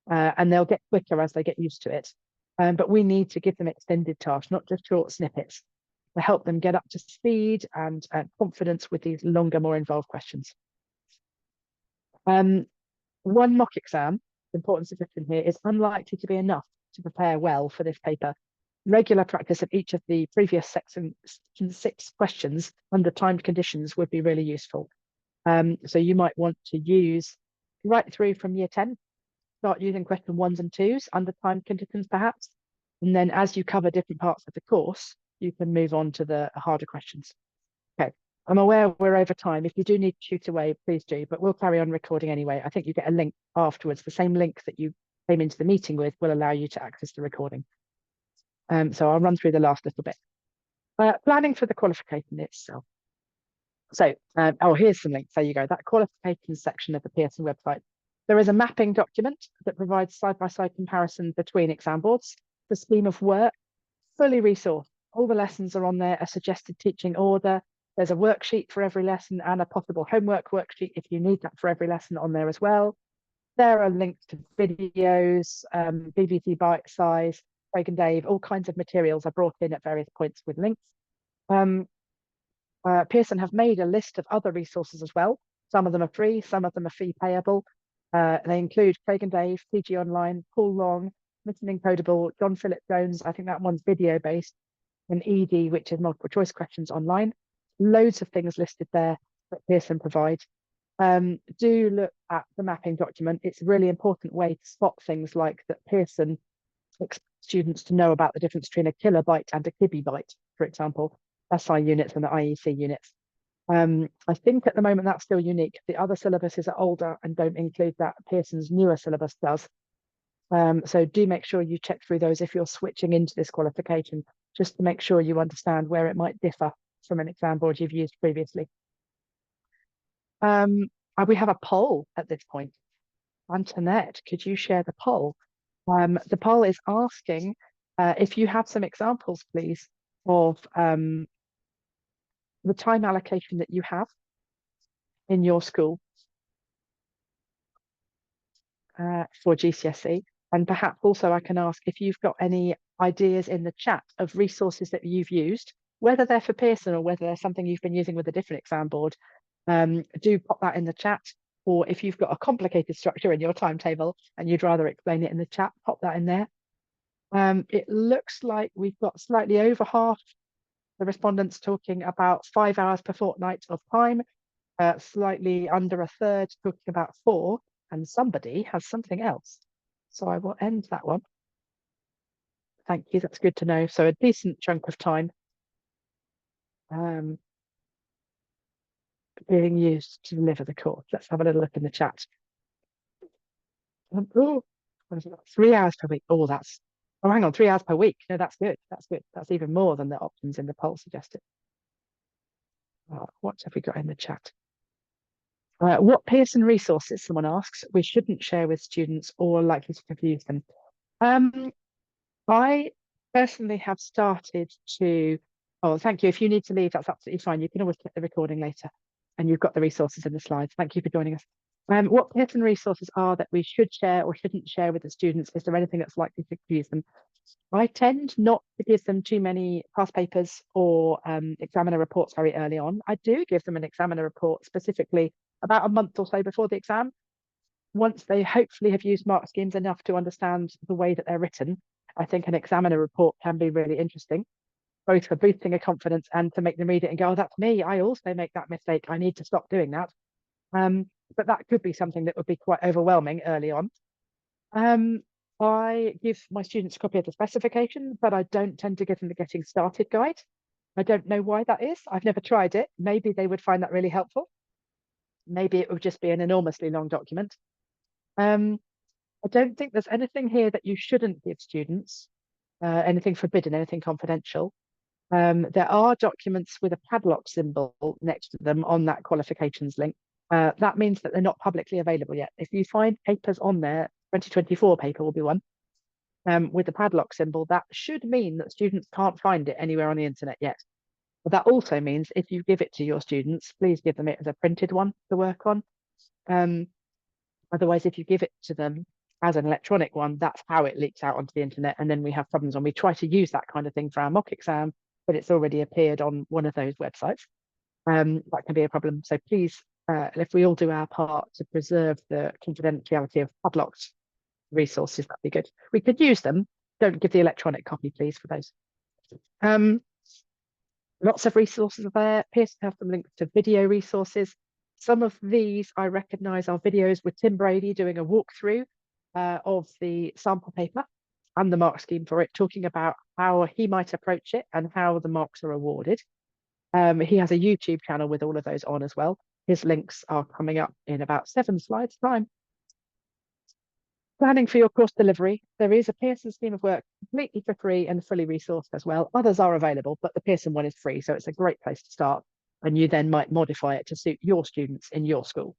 And they'll get quicker as they get used to it. But we need to give them extended tasks, not just short snippets, to help them get up to speed and confidence with these longer, more involved questions. 1 mock exam, important suggestion here, is unlikely to be enough to prepare well for this paper. Regular practice of each of the previous section 6 questions under timed conditions would be really useful. So you might want to use right through from year 10, start using question 1s and 2s under timed conditions perhaps. And then as you cover different parts of the course, you can move on to the harder questions. Okay, I'm aware we're over time. If you do need to shoot away, please do, but we'll carry on recording anyway. I think you get a link afterwards. The same link that you came into the meeting with will allow you to access the recording. So I'll run through the last little bit. Planning for the qualification itself. So, here's some links. There you go. That qualification section of the Pearson website. There is a mapping document that provides side-by-side comparison between exam boards. The scheme of work, fully resourced. All the lessons are on there, a suggested teaching order. There's a worksheet for every lesson and a possible homework worksheet if you need that for every lesson on there as well. There are links to videos, BBC Bite Size, Craig and Dave, all kinds of materials are brought in at various points with links. Pearson have made a list of other resources as well. Some of them are free, some of them are fee payable. They include Craig and Dave, PG Online, Paul Long, Mission Encodable, John Philip Jones, I think that one's video based, and ED, which is multiple choice questions online. Loads of things listed there that Pearson provide. Do look at the mapping document. It's a really important way to spot things like that Pearson expects students to know about the difference between a kilobyte and a kibibyte, for example, SI units and the IEC units. I think at the moment that's still unique. The other syllabuses are older and don't include that. Pearson's newer syllabus does. So do make sure you check through those if you're switching into this qualification, just to make sure you understand where it might differ from an exam board you've used previously. We have a poll at this point. Antoinette, could you share the poll? The poll is asking if you have some examples, please, of the time allocation that you have in your school for GCSE. And perhaps also I can ask if you've got any ideas in the chat of resources that you've used, whether they're for Pearson or whether they're something you've been using with a different exam board. Do pop that in the chat. Or if you've got a complicated structure in your timetable and you'd rather explain it in the chat, pop that in there. It looks like we've got slightly over half the respondents talking about 5 hours per fortnight of time, slightly under a third talking about 4, and somebody has something else. So I will end that one. Thank you, that's good to know. So a decent chunk of time being used to deliver the course. Let's have a little look in the chat. Oh, 3 hours per week. Oh, hang on, 3 hours per week. No, that's good. That's good. That's even more than the options in the poll suggested. What have we got in the chat? What Pearson resources, someone asks, we shouldn't share with students or are likely to confuse them. I personally have started to, oh, thank you. If you need to leave, that's absolutely fine. You can always click the recording later and you've got the resources in the slides. Thank you for joining us. What Pearson resources are that we should share or shouldn't share with the students? Is there anything that's likely to confuse them? I tend not to give them too many past papers or examiner reports very early on. I do give them an examiner report specifically about a month or so before the exam. Once they hopefully have used mark schemes enough to understand the way that they're written, I think an examiner report can be really interesting, both for boosting a confidence and to make them read it and go, oh, that's me. I also make that mistake. I need to stop doing that. But that could be something that would be quite overwhelming early on. I give my students a copy of the specification, but I don't tend to give them the getting started guide. I don't know why that is. I've never tried it. Maybe they would find that really helpful. Maybe it would just be an enormously long document. I don't think there's anything here that you shouldn't give students, anything forbidden, anything confidential. There are documents with a padlock symbol next to them on that qualifications link. That means that they're not publicly available yet. If you find papers on there, 2024 paper will be one, with the padlock symbol, that should mean that students can't find it anywhere on the internet yet. But that also means if you give it to your students, please give them it as a printed one to work on. Otherwise, if you give it to them as an electronic one, that's how it leaks out onto the internet. And then we have problems when we try to use that kind of thing for our mock exam, but it's already appeared on one of those websites. That can be a problem. So please, if we all do our part to preserve the confidentiality of padlocked resources, that'd be good. We could use them. Don't give the electronic copy, please, for those. Lots of resources are there. Pearson have some links to video resources. Some of these I recognise are videos with Tim Brady doing a walkthrough of the sample paper and the mark scheme for it, talking about how he might approach it and how the marks are awarded. He has a YouTube channel with all of those on as well. His links are coming up in about 7 slides time. Planning for your course delivery. There is a Pearson scheme of work completely for free and fully resourced as well. Others are available, but the Pearson one is free, so it's a great place to start. And you then might modify it to suit your students in your school.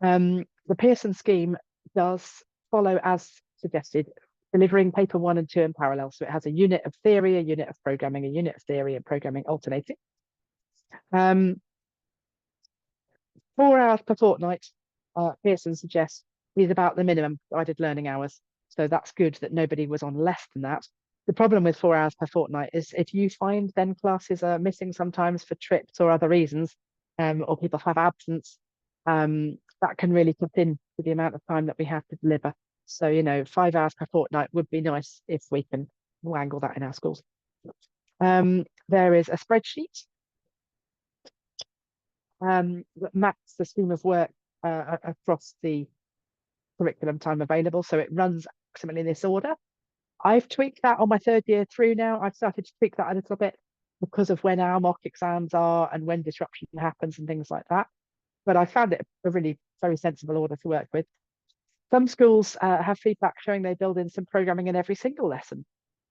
The Pearson scheme does follow as suggested, delivering paper 1 and 2 in parallel. So it has a unit of theory, a unit of programming, a unit of theory and programming alternating. 4 hours per fortnight, Pearson suggests, is about the minimum guided learning hours. So that's good that nobody was on less than that. The problem with 4 hours per fortnight is if you find then classes are missing sometimes for trips or other reasons, or people have absence, that can really cut in to the amount of time that we have to deliver. So, 5 hours per fortnight would be nice if we can wangle that in our schools. There is a spreadsheet that maps the scheme of work across the curriculum time available. So it runs approximately in this order. I've tweaked that on my 3rd year through now. I've started to tweak that a little bit because of when our mock exams are and when disruption happens and things like that. But I found it a really very sensible order to work with. Some schools have feedback showing they build in some programming in every single lesson.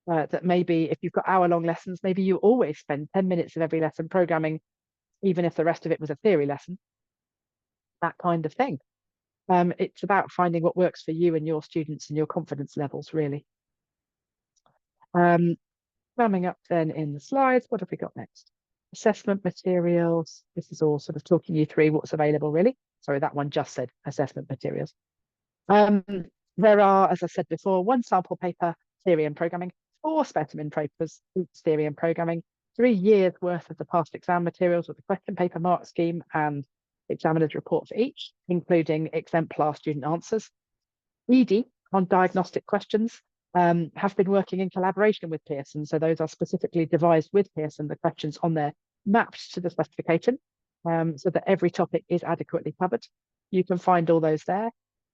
That maybe if you've got hour-long lessons, maybe you always spend 10 minutes of every lesson programming, even if the rest of it was a theory lesson, that kind of thing. It's about finding what works for you and your students and your confidence levels, really. Coming up then in the slides, what have we got next? Assessment materials. This is all sort of talking you through what's available, really. Sorry, that one just said assessment materials. There are, as I said before, 1 sample paper, theory and programming, 4 specimen papers, each theory and programming, 3 years worth of the past exam materials with the question paper mark scheme and examiner's report for each, including exemplar student answers. ED on diagnostic questions have been working in collaboration with Pearson. So those are specifically devised with Pearson, the questions on there mapped to the specification so that every topic is adequately covered. You can find all those there.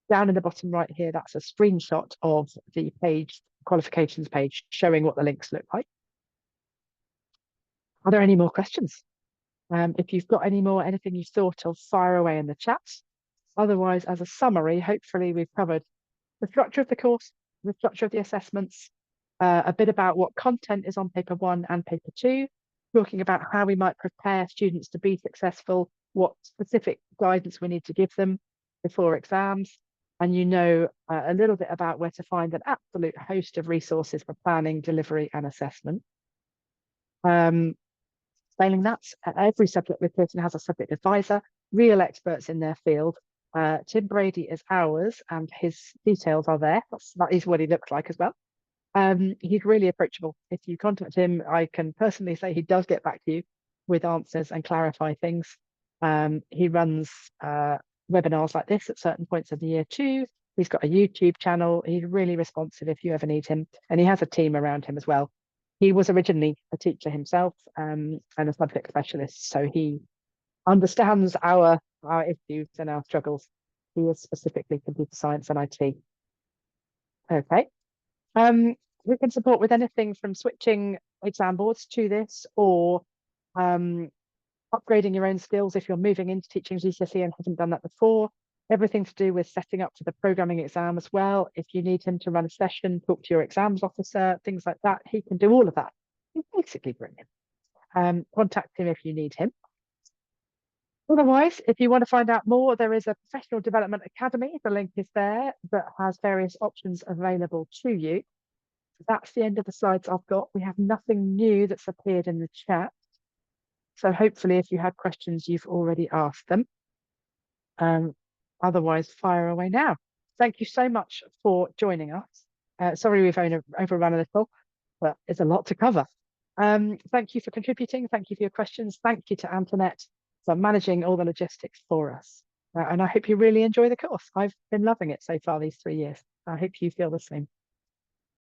Down in the bottom right here, that's a screenshot of the page, qualifications page, showing what the links look like. Are there any more questions? If you've got any more, anything you've thought of, fire away in the chat. Otherwise, as a summary, hopefully we've covered the structure of the course, the structure of the assessments, a bit about what content is on paper 1 and paper 2, talking about how we might prepare students to be successful, what specific guidance we need to give them before exams, and you know a little bit about where to find an absolute host of resources for planning, delivery, and assessment. Failing that, every subject with Pearson has a subject advisor, real experts in their field. Tim Brady is ours, and his details are there. That is what he looks like as well. He's really approachable. If you contact him, I can personally say he does get back to you with answers and clarify things. He runs webinars like this at certain points of the year too. He's got a YouTube channel. He's really responsive if you ever need him, and he has a team around him as well. He was originally a teacher himself and a subject specialist, so he understands our issues and our struggles. He is specifically computer science and IT. Okay. We can support with anything from switching exam boards to this or upgrading your own skills if you're moving into teaching GCSE and haven't done that before. Everything to do with setting up for the programming exam as well. If you need him to run a session, talk to your exams officer, things like that, he can do all of that. He's basically brilliant. Contact him if you need him. Otherwise, if you want to find out more, there is a Professional Development Academy. The link is there that has various options available to you. That's the end of the slides I've got. We have nothing new that's appeared in the chat. So hopefully, if you had questions, you've already asked them. Otherwise, fire away now. Thank you so much for joining us. Sorry we've overrun a little, but it's a lot to cover. Thank you for contributing. Thank you for your questions. Thank you to Antoinette for managing all the logistics for us. And I hope you really enjoy the course. I've been loving it so far these 3 years. I hope you feel the same.